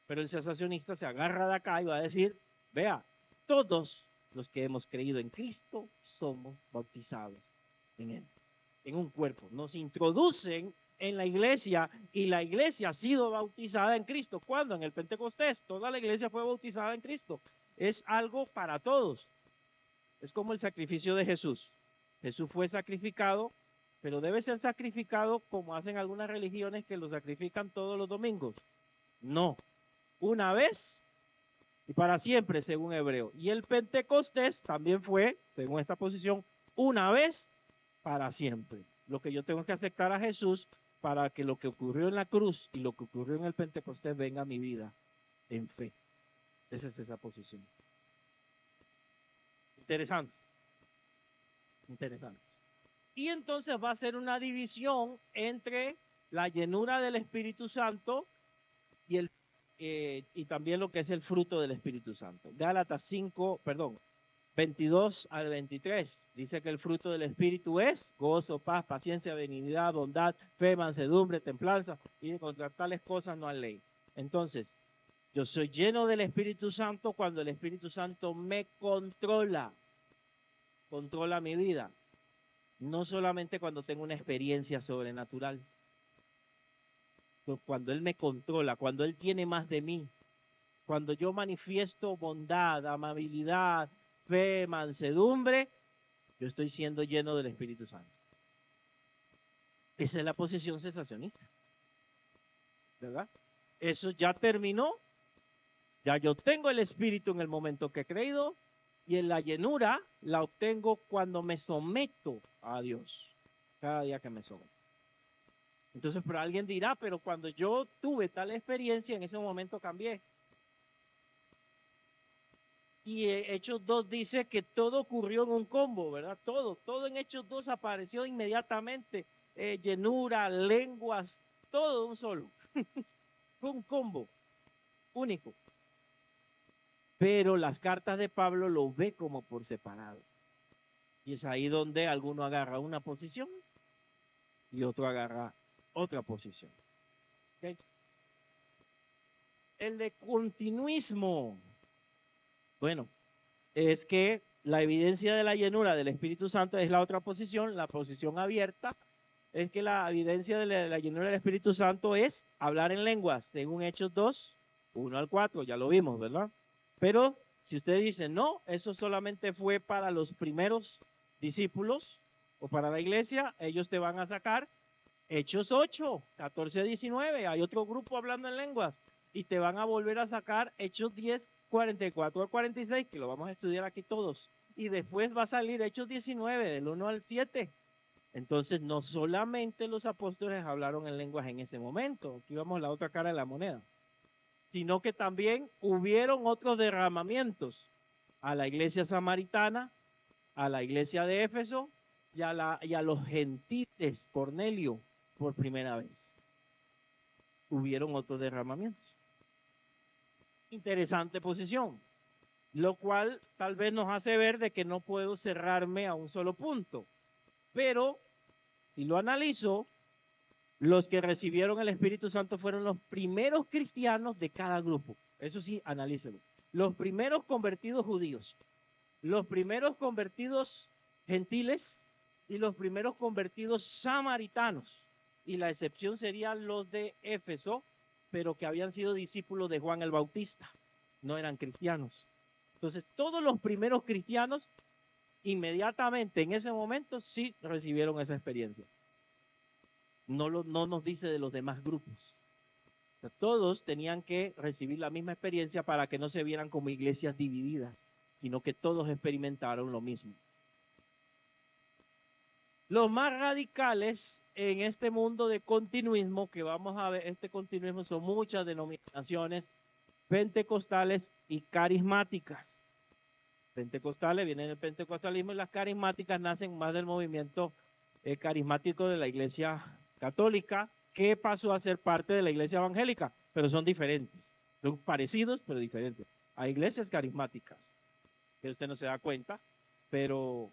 Pero el cesacionista se agarra de acá y va a decir, vea, todos los que hemos creído en Cristo somos bautizados en Él, en un cuerpo. Nos introducen en la iglesia y la iglesia ha sido bautizada en Cristo. ¿Cuándo? En el Pentecostés. Toda la iglesia fue bautizada en Cristo. Es algo para todos. Es como el sacrificio de Jesús. Jesús fue sacrificado, pero debe ser sacrificado como hacen algunas religiones que lo sacrifican todos los domingos. No, una vez y para siempre, según Hebreo. Y el Pentecostés también fue, según esta posición, una vez para siempre. Lo que yo tengo que aceptar a Jesús para que lo que ocurrió en la cruz y lo que ocurrió en el Pentecostés venga a mi vida en fe. Esa es esa posición. Interesante. Interesante. Y entonces va a ser una división entre la llenura del Espíritu Santo y también lo que es el fruto del Espíritu Santo. Gálatas 22 al 23, dice que el fruto del Espíritu es gozo, paz, paciencia, benignidad, bondad, fe, mansedumbre, templanza, y contra tales cosas no hay ley. Entonces, yo soy lleno del Espíritu Santo cuando el Espíritu Santo me controla mi vida. No solamente cuando tengo una experiencia sobrenatural, cuando Él me controla, cuando Él tiene más de mí, cuando yo manifiesto bondad, amabilidad, fe, mansedumbre, yo estoy siendo lleno del Espíritu Santo. Esa es la posición cesacionista, ¿verdad? Eso ya terminó, ya yo tengo el Espíritu en el momento que he creído, y en la llenura la obtengo cuando me someto a Dios, cada día que me someto. Entonces, pero alguien dirá, pero cuando yo tuve tal experiencia, en ese momento cambié. Y Hechos 2 dice que todo ocurrió en un combo, ¿verdad? Todo en Hechos 2 apareció inmediatamente. Llenura, lenguas, todo un solo. Fue un combo único. Pero las cartas de Pablo lo ve como por separado. Y es ahí donde alguno agarra una posición y otro agarra otra posición. ¿Okay? El de continuismo. Bueno, es que la evidencia de la llenura del Espíritu Santo es la otra posición, la posición abierta. Es que la evidencia de la llenura del Espíritu Santo es hablar en lenguas, según Hechos 2, 1 al 4, ya lo vimos, ¿verdad? Pero si usted dice, no, eso solamente fue para los primeros discípulos o para la iglesia, ellos te van a sacar Hechos 8, 14, 19, hay otro grupo hablando en lenguas, y te van a volver a sacar Hechos 10, 44 al 46, que lo vamos a estudiar aquí todos, y después va a salir Hechos 19, del 1 al 7. Entonces, no solamente los apóstoles hablaron en lenguas en ese momento, aquí vamos a la otra cara de la moneda, sino que también hubieron otros derramamientos a la iglesia samaritana, a la iglesia de Éfeso y a los gentiles, Cornelio, por primera vez. Hubieron otros derramamientos. Interesante posición, lo cual tal vez nos hace ver de que no puedo cerrarme a un solo punto, pero si lo analizo, los que recibieron el Espíritu Santo fueron los primeros cristianos de cada grupo. Eso sí, analícelo. Los primeros convertidos judíos, los primeros convertidos gentiles y los primeros convertidos samaritanos. Y la excepción serían los de Éfeso, pero que habían sido discípulos de Juan el Bautista, no eran cristianos. Entonces, todos los primeros cristianos, inmediatamente en ese momento, sí recibieron esa experiencia. No nos dice de los demás grupos. O sea, todos tenían que recibir la misma experiencia para que no se vieran como iglesias divididas, sino que todos experimentaron lo mismo. Los más radicales en este mundo de continuismo que vamos a ver, este continuismo son muchas denominaciones pentecostales y carismáticas. Pentecostales vienen del pentecostalismo y las carismáticas nacen más del movimiento carismático de la iglesia católica, que pasó a ser parte de la iglesia evangélica, pero son diferentes, son parecidos pero diferentes. Hay iglesias carismáticas, que usted no se da cuenta, pero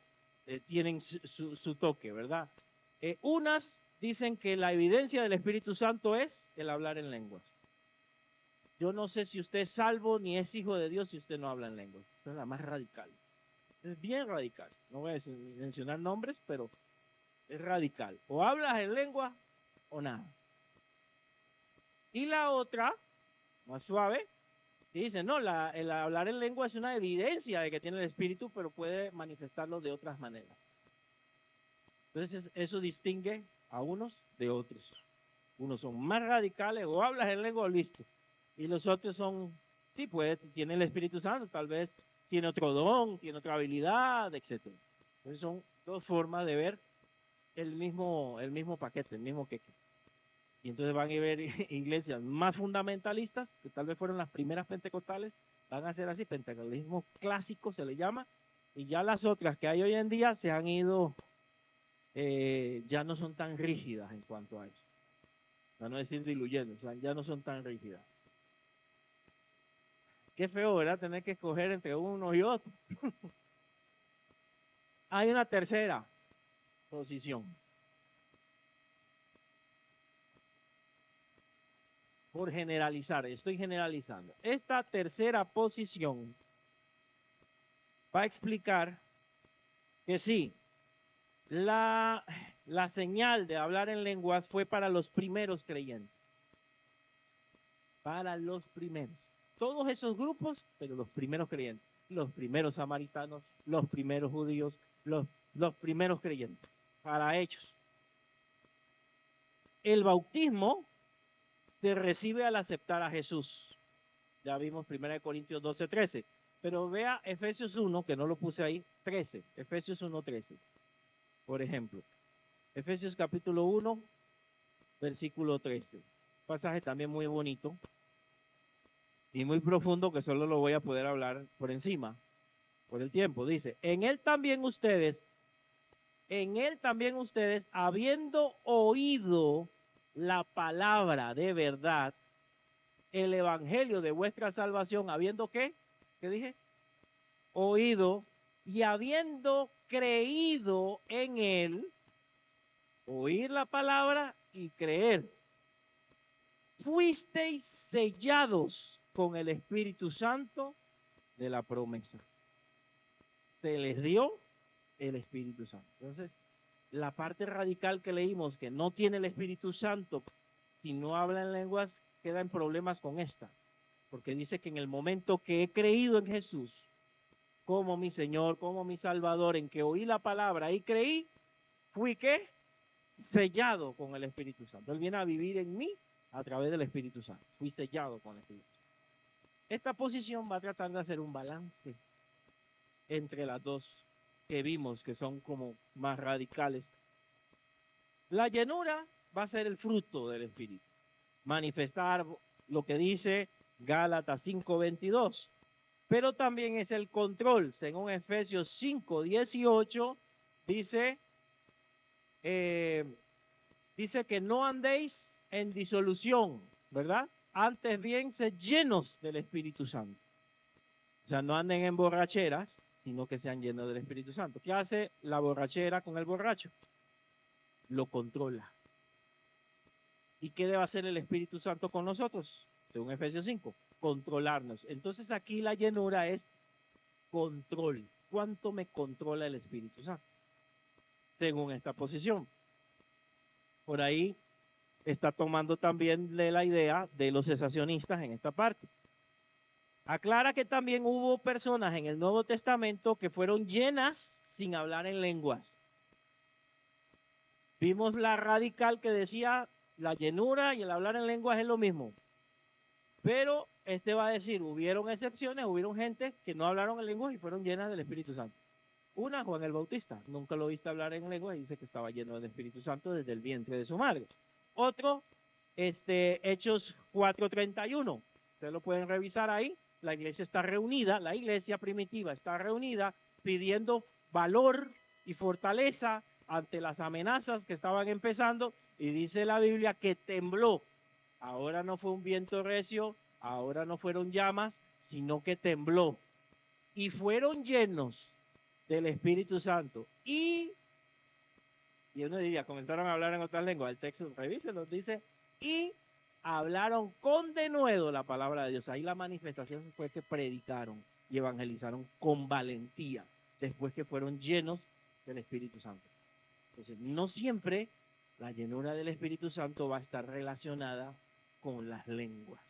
tienen su toque, ¿verdad? Unas dicen que la evidencia del Espíritu Santo es el hablar en lenguas. Yo no sé si usted es salvo ni es hijo de Dios si usted no habla en lenguas. Esa es la más radical. Es bien radical. No voy a mencionar nombres, pero es radical. O hablas en lengua o nada. Y la otra, más suave, dice, no, el hablar en lengua es una evidencia de que tiene el Espíritu, pero puede manifestarlo de otras maneras. Entonces, eso distingue a unos de otros. Unos son más radicales, o hablas en lengua o listo. Y los otros son, sí, pues, tiene el Espíritu Santo, tal vez tiene otro don, tiene otra habilidad, etc. Entonces, son dos formas de ver el mismo paquete, el mismo queque. Y entonces van a ver iglesias más fundamentalistas, que tal vez fueron las primeras pentecostales, van a ser así, pentecostalismo clásico se le llama, y ya las otras que hay hoy en día se han ido, ya no son tan rígidas en cuanto a eso. Para no decir diluyendo, o sea, ya no son tan rígidas. Qué feo, ¿verdad? Tener que escoger entre uno y otro. Hay una tercera posición. Por generalizar, estoy generalizando. Esta tercera posición va a explicar que sí, la señal de hablar en lenguas fue para los primeros creyentes. Para los primeros. Todos esos grupos, pero los primeros creyentes. Los primeros samaritanos, los primeros judíos, los primeros creyentes. Para ellos. El bautismo se recibe al aceptar a Jesús. Ya vimos 1 Corintios 12, 13. Pero vea Efesios 1, que no lo puse ahí, 13. Efesios 1, 13. Por ejemplo. Efesios capítulo 1, versículo 13. Pasaje también muy bonito y muy profundo que solo lo voy a poder hablar por encima, por el tiempo. Dice, en él también ustedes, habiendo oído la palabra de verdad, el evangelio de vuestra salvación, habiendo ¿qué? ¿Qué dije? Oído y habiendo creído en él, oír la palabra y creer, fuisteis sellados con el Espíritu Santo de la promesa. Se les dio el Espíritu Santo. Entonces, la parte radical que leímos, que no tiene el Espíritu Santo, si no habla en lenguas, queda en problemas con esta. Porque dice que en el momento que he creído en Jesús, como mi Señor, como mi Salvador, en que oí la palabra y creí, fui ¿qué? Sellado con el Espíritu Santo. Él viene a vivir en mí a través del Espíritu Santo. Fui sellado con el Espíritu Santo. Esta posición va a tratar de hacer un balance entre las dos que vimos, que son como más radicales. La llenura va a ser el fruto del Espíritu. Manifestar lo que dice Gálatas 5:22. Pero también es el control. Según Efesios 5:18, dice que no andéis en disolución, ¿verdad? Antes bien, sed llenos del Espíritu Santo. O sea, no anden en borracheras, sino que sean llenos del Espíritu Santo. ¿Qué hace la borrachera con el borracho? Lo controla. ¿Y qué debe hacer el Espíritu Santo con nosotros? Según Efesios 5, controlarnos. Entonces aquí la llenura es control. ¿Cuánto me controla el Espíritu Santo? Según esta posición. Por ahí está tomando también de la idea de los cesacionistas en esta parte. Aclara que también hubo personas en el Nuevo Testamento que fueron llenas sin hablar en lenguas. Vimos la radical que decía la llenura y el hablar en lenguas es lo mismo. Pero este va a decir, hubieron excepciones, hubieron gente que no hablaron en lenguas y fueron llenas del Espíritu Santo. Una, Juan el Bautista, nunca lo viste hablar en lenguas y dice que estaba lleno del Espíritu Santo desde el vientre de su madre. Otro, Hechos 4:31, ustedes lo pueden revisar ahí. La iglesia está reunida, la iglesia primitiva está reunida pidiendo valor y fortaleza ante las amenazas que estaban empezando y dice la Biblia que tembló. Ahora no fue un viento recio, ahora no fueron llamas, sino que tembló. Y fueron llenos del Espíritu Santo. Y uno diría, comenzaron a hablar en otras lenguas. El texto, revísenlo, dice, y hablaron con denuedo la palabra de Dios. Ahí la manifestación fue que predicaron y evangelizaron con valentía, después que fueron llenos del Espíritu Santo. Entonces, no siempre la llenura del Espíritu Santo va a estar relacionada con las lenguas.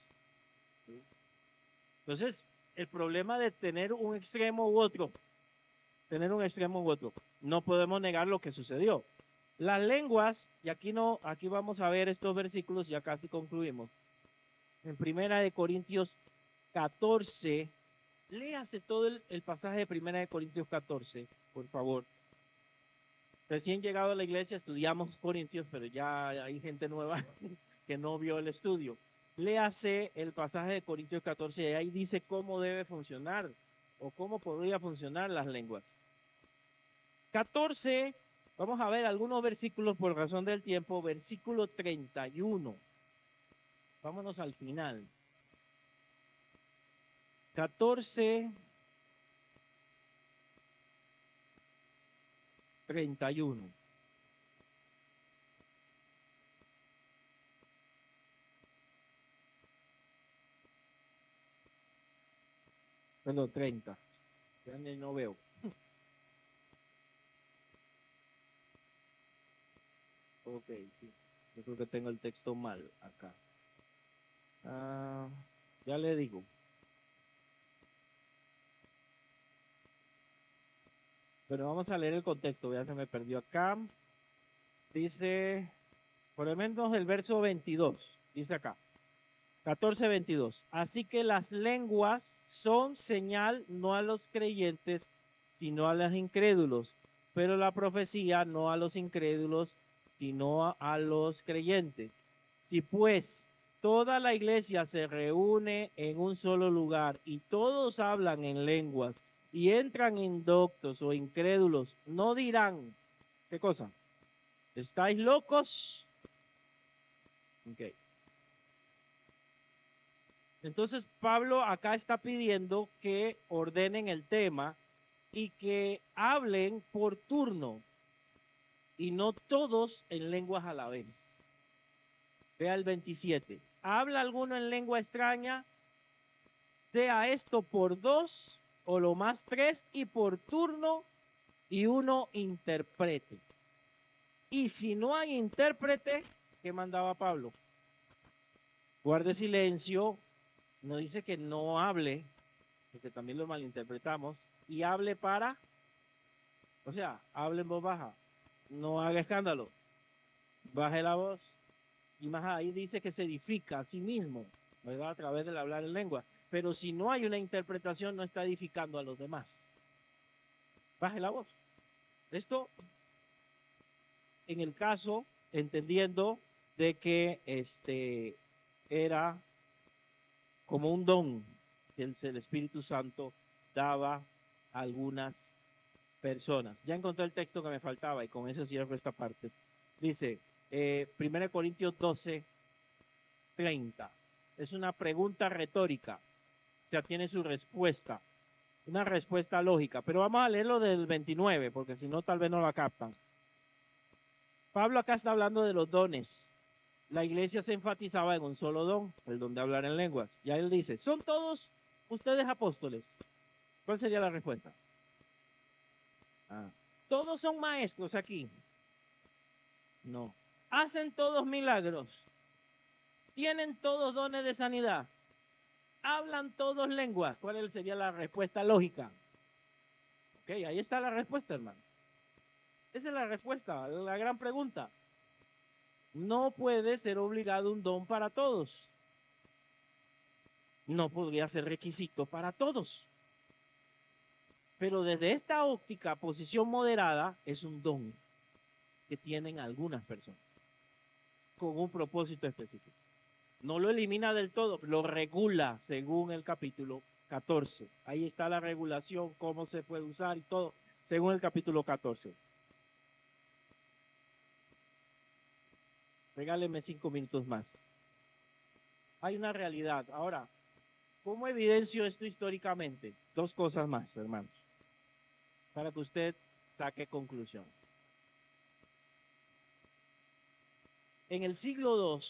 ¿Sí? Entonces, el problema de tener un extremo u otro, no podemos negar lo que sucedió. Las lenguas, y aquí vamos a ver estos versículos, ya casi concluimos. En 1 Corintios 14, léase todo el pasaje de 1 Corintios 14, por favor. Recién llegado a la iglesia estudiamos Corintios, pero ya hay gente nueva que no vio el estudio. Léase el pasaje de Corintios 14 y ahí dice cómo debe funcionar o cómo podría funcionar las lenguas. 14, vamos a ver algunos versículos por razón del tiempo. Versículo 31. Vámonos al final. 14, 31. Perdón, 30. Ya no veo. Ok, sí. Yo creo que tengo el texto mal acá. Ya le digo. Pero vamos a leer el contexto. Ya se me perdió acá. Dice, por lo menos el verso 22. Dice acá. 14:22. Así que las lenguas son señal no a los creyentes, sino a los incrédulos. Pero la profecía no a los incrédulos, sino a los creyentes. Si pues toda la iglesia se reúne en un solo lugar y todos hablan en lenguas y entran indoctos o incrédulos, no dirán, ¿qué cosa? ¿Estáis locos? Ok. Entonces Pablo acá está pidiendo que ordenen el tema y que hablen por turno y no todos en lenguas a la vez. Vea el 27. ¿Habla alguno en lengua extraña? Sea esto por 2 o lo más 3 y por turno y uno interprete. Y si no hay intérprete, ¿qué mandaba Pablo? Guarde silencio, no dice que no hable, porque también lo malinterpretamos, y hable para, o sea, hable en voz baja, no haga escándalo, baje la voz, y más ahí dice que se edifica a sí mismo, ¿verdad? A través del hablar en lengua, pero si no hay una interpretación, no está edificando a los demás. Baje la voz. Esto, en el caso, entendiendo de que era como un don que el Espíritu Santo daba a algunas personas. Ya encontré el texto que me faltaba y con eso cierro esta parte. Dice, 1 Corintios 12, 30. Es una pregunta retórica. O sea, tiene su respuesta. Una respuesta lógica. Pero vamos a leerlo del 29, porque si no, tal vez no la captan. Pablo acá está hablando de los dones. La iglesia se enfatizaba en un solo don, el don de hablar en lenguas. Ya él dice, ¿son todos ustedes apóstoles? ¿Cuál sería la respuesta? ¿Todos son maestros aquí? No. ¿Hacen todos milagros? ¿Tienen todos dones de sanidad? ¿Hablan todos lenguas? ¿Cuál sería la respuesta lógica? Ok, ahí está la respuesta, hermano. Esa es la respuesta, la gran pregunta. No puede ser obligado un don para todos. No podría ser requisito para todos. Pero desde esta óptica, posición moderada es un don que tienen algunas personas con un propósito específico. No lo elimina del todo, lo regula según el capítulo 14. Ahí está la regulación, cómo se puede usar y todo, según el capítulo 14. Regáleme 5 minutos más. Hay una realidad. Ahora, ¿cómo evidencio esto históricamente? 2 cosas más, hermanos, para que usted saque conclusión. En el siglo II,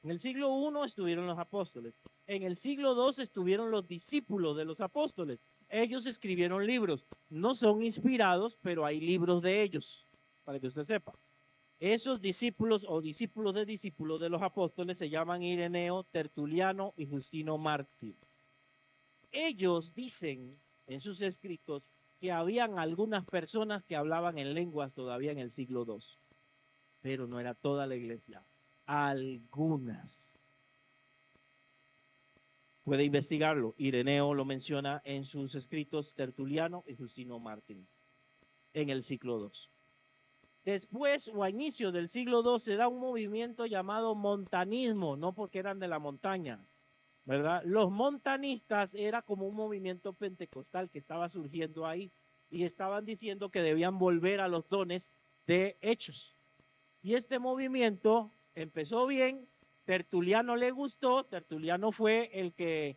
en el siglo I estuvieron los apóstoles. En el siglo II estuvieron los discípulos de los apóstoles. Ellos escribieron libros. No son inspirados, pero hay libros de ellos, para que usted sepa. Esos discípulos o discípulos de los apóstoles se llaman Ireneo, Tertuliano y Justino Mártir. Ellos dicen en sus escritos que habían algunas personas que hablaban en lenguas todavía en el siglo II, pero no era toda la iglesia, algunas. Puede investigarlo, Ireneo lo menciona en sus escritos, Tertuliano y Justino Mártir, en el siglo II. Después o a inicio del siglo II se da un movimiento llamado montanismo, no porque eran de la montaña, ¿verdad? Los montanistas era como un movimiento pentecostal que estaba surgiendo ahí y estaban diciendo que debían volver a los dones de Hechos. Y este movimiento empezó bien, Tertuliano le gustó, Tertuliano fue el que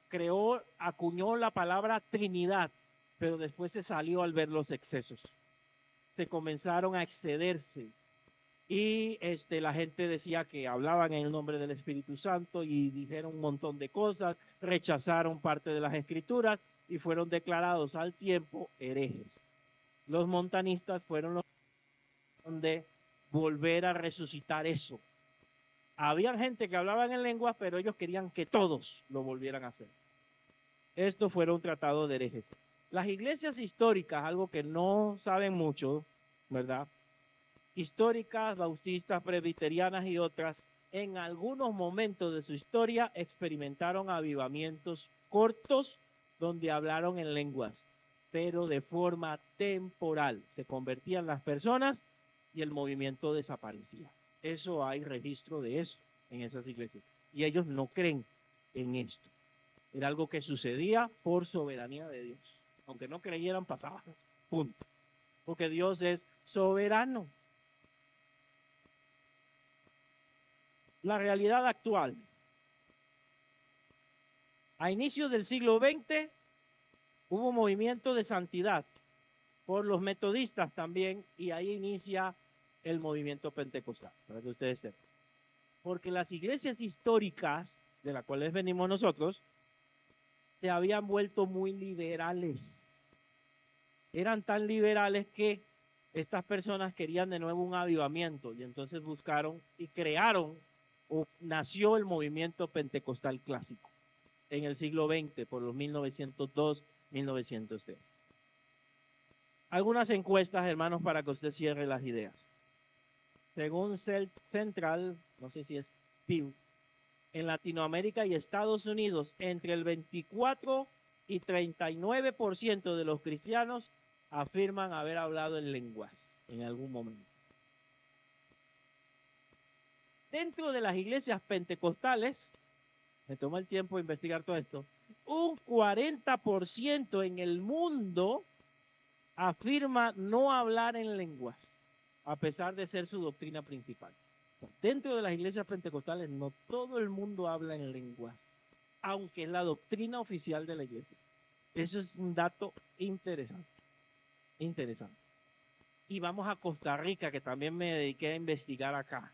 creó, acuñó la palabra Trinidad, pero después se salió al ver los excesos. Se comenzaron a excederse y la gente decía que hablaban en el nombre del Espíritu Santo y dijeron un montón de cosas, rechazaron parte de las escrituras y fueron declarados al tiempo herejes. Los montanistas fueron los de volver a resucitar eso. Había gente que hablaba en lenguas, pero ellos querían que todos lo volvieran a hacer. Esto fue un tratado de herejes. Las iglesias históricas, algo que no saben mucho, ¿verdad? Históricas, bautistas, presbiterianas y otras, en algunos momentos de su historia experimentaron avivamientos cortos donde hablaron en lenguas, pero de forma temporal. Se convertían las personas y el movimiento desaparecía. Eso hay registro de eso en esas iglesias. Y ellos no creen en esto. Era algo que sucedía por soberanía de Dios. Aunque no creyeran, pasaba. Punto. Porque Dios es soberano. La realidad actual. A inicios del siglo XX hubo un movimiento de santidad por los metodistas también, y ahí inicia el movimiento pentecostal, para que ustedes sepan. Porque las iglesias históricas, de las cuales venimos nosotros, se habían vuelto muy liberales. Eran tan liberales que estas personas querían de nuevo un avivamiento, y entonces buscaron y crearon, o nació el movimiento pentecostal clásico en el siglo XX, por los 1902, 1903. Algunas encuestas, hermanos, para que usted cierre las ideas. Según Central, no sé si es Pew, en Latinoamérica y Estados Unidos, entre el 24 y 39% de los cristianos afirman haber hablado en lenguas en algún momento. Dentro de las iglesias pentecostales, me tomó el tiempo de investigar todo esto, un 40% en el mundo afirma no hablar en lenguas, a pesar de ser su doctrina principal. Dentro de las iglesias pentecostales no todo el mundo habla en lenguas, aunque es la doctrina oficial de la iglesia. Eso es un dato interesante. Interesante. Y vamos a Costa Rica, que también me dediqué a investigar acá.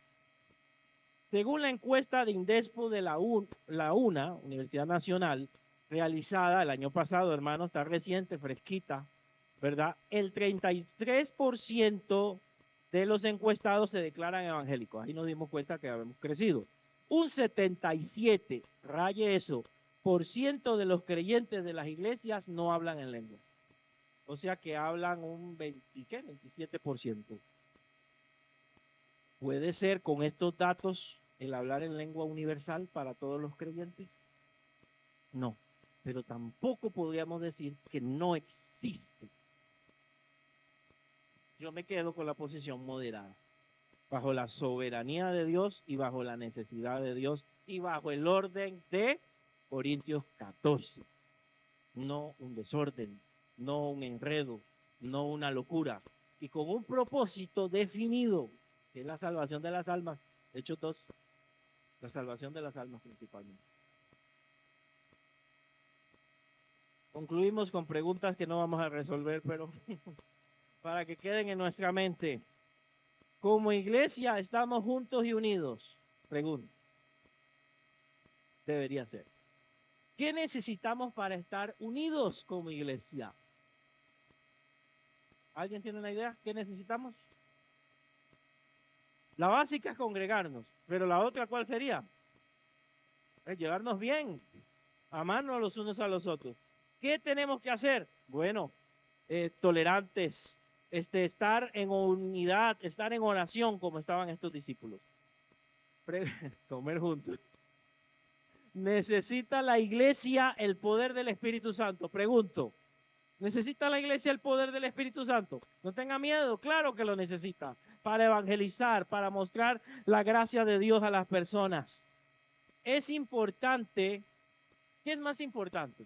Según la encuesta de Indespo de la UNA, Universidad Nacional, realizada el año pasado, hermano, está reciente, fresquita, ¿verdad? El 33% de los encuestados se declaran evangélicos. Ahí nos dimos cuenta que habíamos crecido. Un 77, raye eso, por ciento de los creyentes de las iglesias no hablan en lengua. O sea que hablan un 27%. ¿Puede ser con estos datos el hablar en lengua universal para todos los creyentes? No, pero tampoco podríamos decir que no existe. Yo me quedo con la posición moderada, bajo la soberanía de Dios y bajo la necesidad de Dios y bajo el orden de Corintios 14. No un desorden, no un enredo, no una locura, y con un propósito definido, que es la salvación de las almas. Hechos 2, la salvación de las almas principalmente. Concluimos con preguntas que no vamos a resolver, pero para que queden en nuestra mente. Como iglesia, ¿estamos juntos y unidos? Pregunta. Debería ser. ¿Qué necesitamos para estar unidos como iglesia? ¿Alguien tiene una idea? ¿Qué necesitamos? La básica es congregarnos, pero la otra, ¿cuál sería? Es llevarnos bien, amarnos los unos a los otros. ¿Qué tenemos que hacer? Bueno, tolerantes, estar en unidad, estar en oración como estaban estos discípulos. Comer juntos. ¿Necesita la iglesia el poder del Espíritu Santo? Pregunto. ¿Necesita la iglesia el poder del Espíritu Santo? No tenga miedo, claro que lo necesita. Para evangelizar, para mostrar la gracia de Dios a las personas. Es importante, ¿qué es más importante?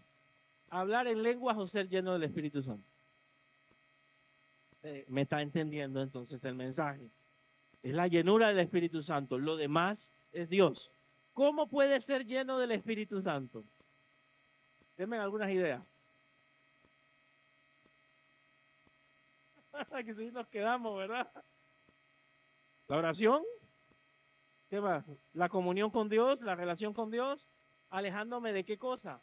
¿Hablar en lenguas o ser lleno del Espíritu Santo? Me está entendiendo entonces el mensaje. Es la llenura del Espíritu Santo, lo demás es Dios. ¿Cómo puede ser lleno del Espíritu Santo? Denme algunas ideas. Que sí nos quedamos, ¿verdad? La oración, ¿qué más? La comunión con Dios, la relación con Dios, alejándome de qué cosa?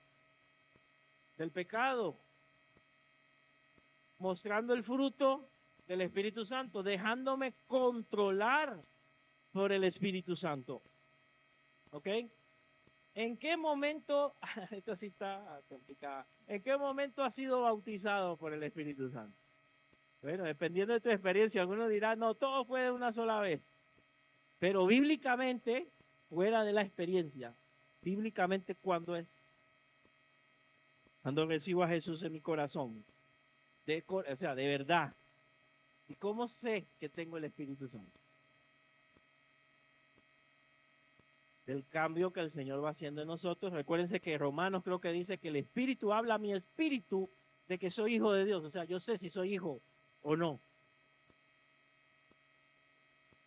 Del pecado, mostrando el fruto del Espíritu Santo, dejándome controlar por el Espíritu Santo. ¿Ok? ¿En qué momento, esta sí está complicada, en qué momento has sido bautizado por el Espíritu Santo? Bueno, dependiendo de tu experiencia, algunos dirán, no, todo fue de una sola vez. Pero bíblicamente, fuera de la experiencia, bíblicamente, ¿cuándo es? Cuando recibo a Jesús en mi corazón. O sea, de verdad. ¿Y cómo sé que tengo el Espíritu Santo? del cambio que el Señor va haciendo en nosotros. Recuérdense que Romanos creo que dice que el Espíritu habla a mi espíritu de que soy hijo de Dios. O sea, yo sé si soy hijo o no.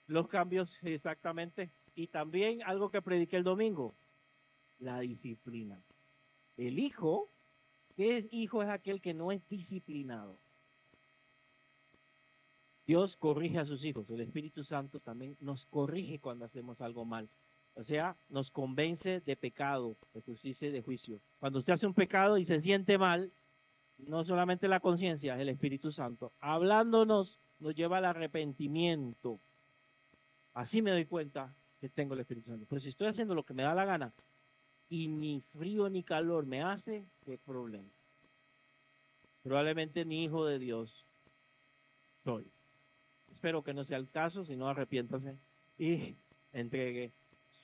Los cambios, exactamente. Y también algo que prediqué el domingo, la disciplina. El hijo, ¿qué es hijo? Es aquel que no es disciplinado. Dios corrige a sus hijos. El Espíritu Santo también nos corrige cuando hacemos algo mal. O sea, nos convence de pecado, de justicia y de juicio. Cuando usted hace un pecado y se siente mal, no solamente la conciencia, el Espíritu Santo, hablándonos, nos lleva al arrepentimiento. Así me doy cuenta que tengo el Espíritu Santo. Pero si estoy haciendo lo que me da la gana y ni frío ni calor me hace, ¿qué problema? Probablemente ni hijo de Dios soy. Espero que no sea el caso, si no arrepiéntase y entregue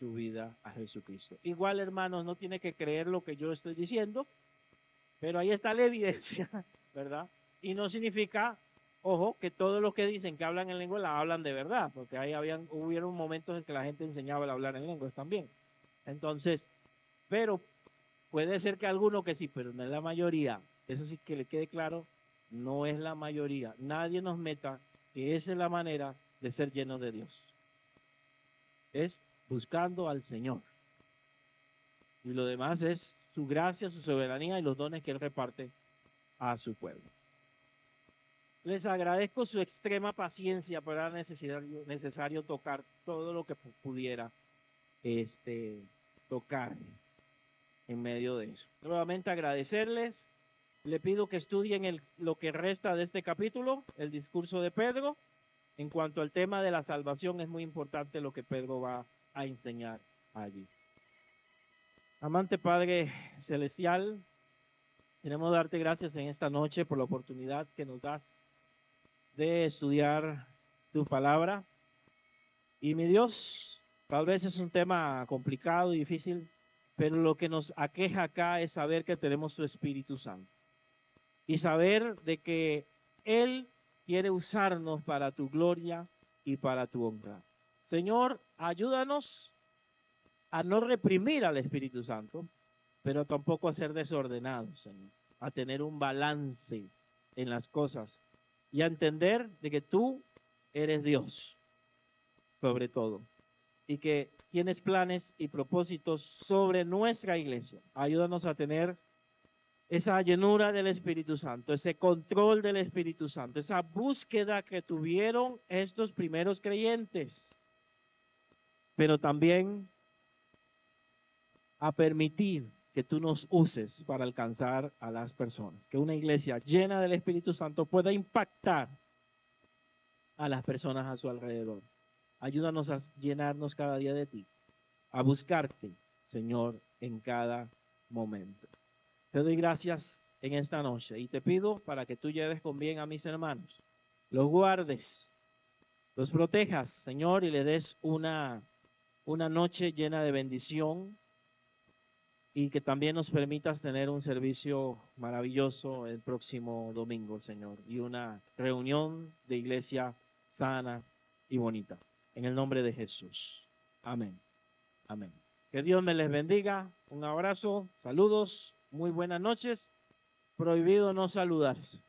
su vida a Jesucristo. Igual, hermanos, no tiene que creer lo que yo estoy diciendo, pero ahí está la evidencia, ¿verdad? Y no significa, ojo, que todos los que dicen que hablan en lengua la hablan de verdad, porque ahí hubieron momentos en que la gente enseñaba el hablar en lenguas también. Entonces, pero puede ser que alguno que sí, pero no es la mayoría. Eso sí que le quede claro, no es la mayoría. Nadie nos meta que esa es la manera de ser llenos de Dios. Es buscando al Señor. Y lo demás es su gracia, su soberanía y los dones que Él reparte a su pueblo. Les agradezco su extrema paciencia, pero era necesario tocar todo lo que pudiera tocar en medio de eso. Nuevamente agradecerles. Le pido que estudien lo que resta de este capítulo, el discurso de Pedro. En cuanto al tema de la salvación, es muy importante lo que Pedro va a enseñar allí. Amante Padre Celestial, queremos darte gracias en esta noche por la oportunidad que nos das de estudiar tu palabra. Y mi Dios, tal vez es un tema complicado y difícil, pero lo que nos aqueja acá es saber que tenemos tu Espíritu Santo. Y saber de que Él quiere usarnos para tu gloria y para tu honra. Señor, ayúdanos a no reprimir al Espíritu Santo, pero tampoco a ser desordenados, Señor. A tener un balance en las cosas y a entender de que tú eres Dios sobre todo y que tienes planes y propósitos sobre nuestra iglesia. Ayúdanos a tener esa llenura del Espíritu Santo, ese control del Espíritu Santo, esa búsqueda que tuvieron estos primeros creyentes, pero también a permitir que tú nos uses para alcanzar a las personas, que una iglesia llena del Espíritu Santo pueda impactar a las personas a su alrededor. Ayúdanos a llenarnos cada día de ti, a buscarte, Señor, en cada momento. Te doy gracias en esta noche y te pido para que tú lleves con bien a mis hermanos, los guardes, los protejas, Señor, y le des una noche llena de bendición y que también nos permitas tener un servicio maravilloso el próximo domingo, Señor, y una reunión de iglesia sana y bonita. En el nombre de Jesús. Amén. Amén. Que Dios me les bendiga. Un abrazo, saludos, muy buenas noches. Prohibido no saludarse.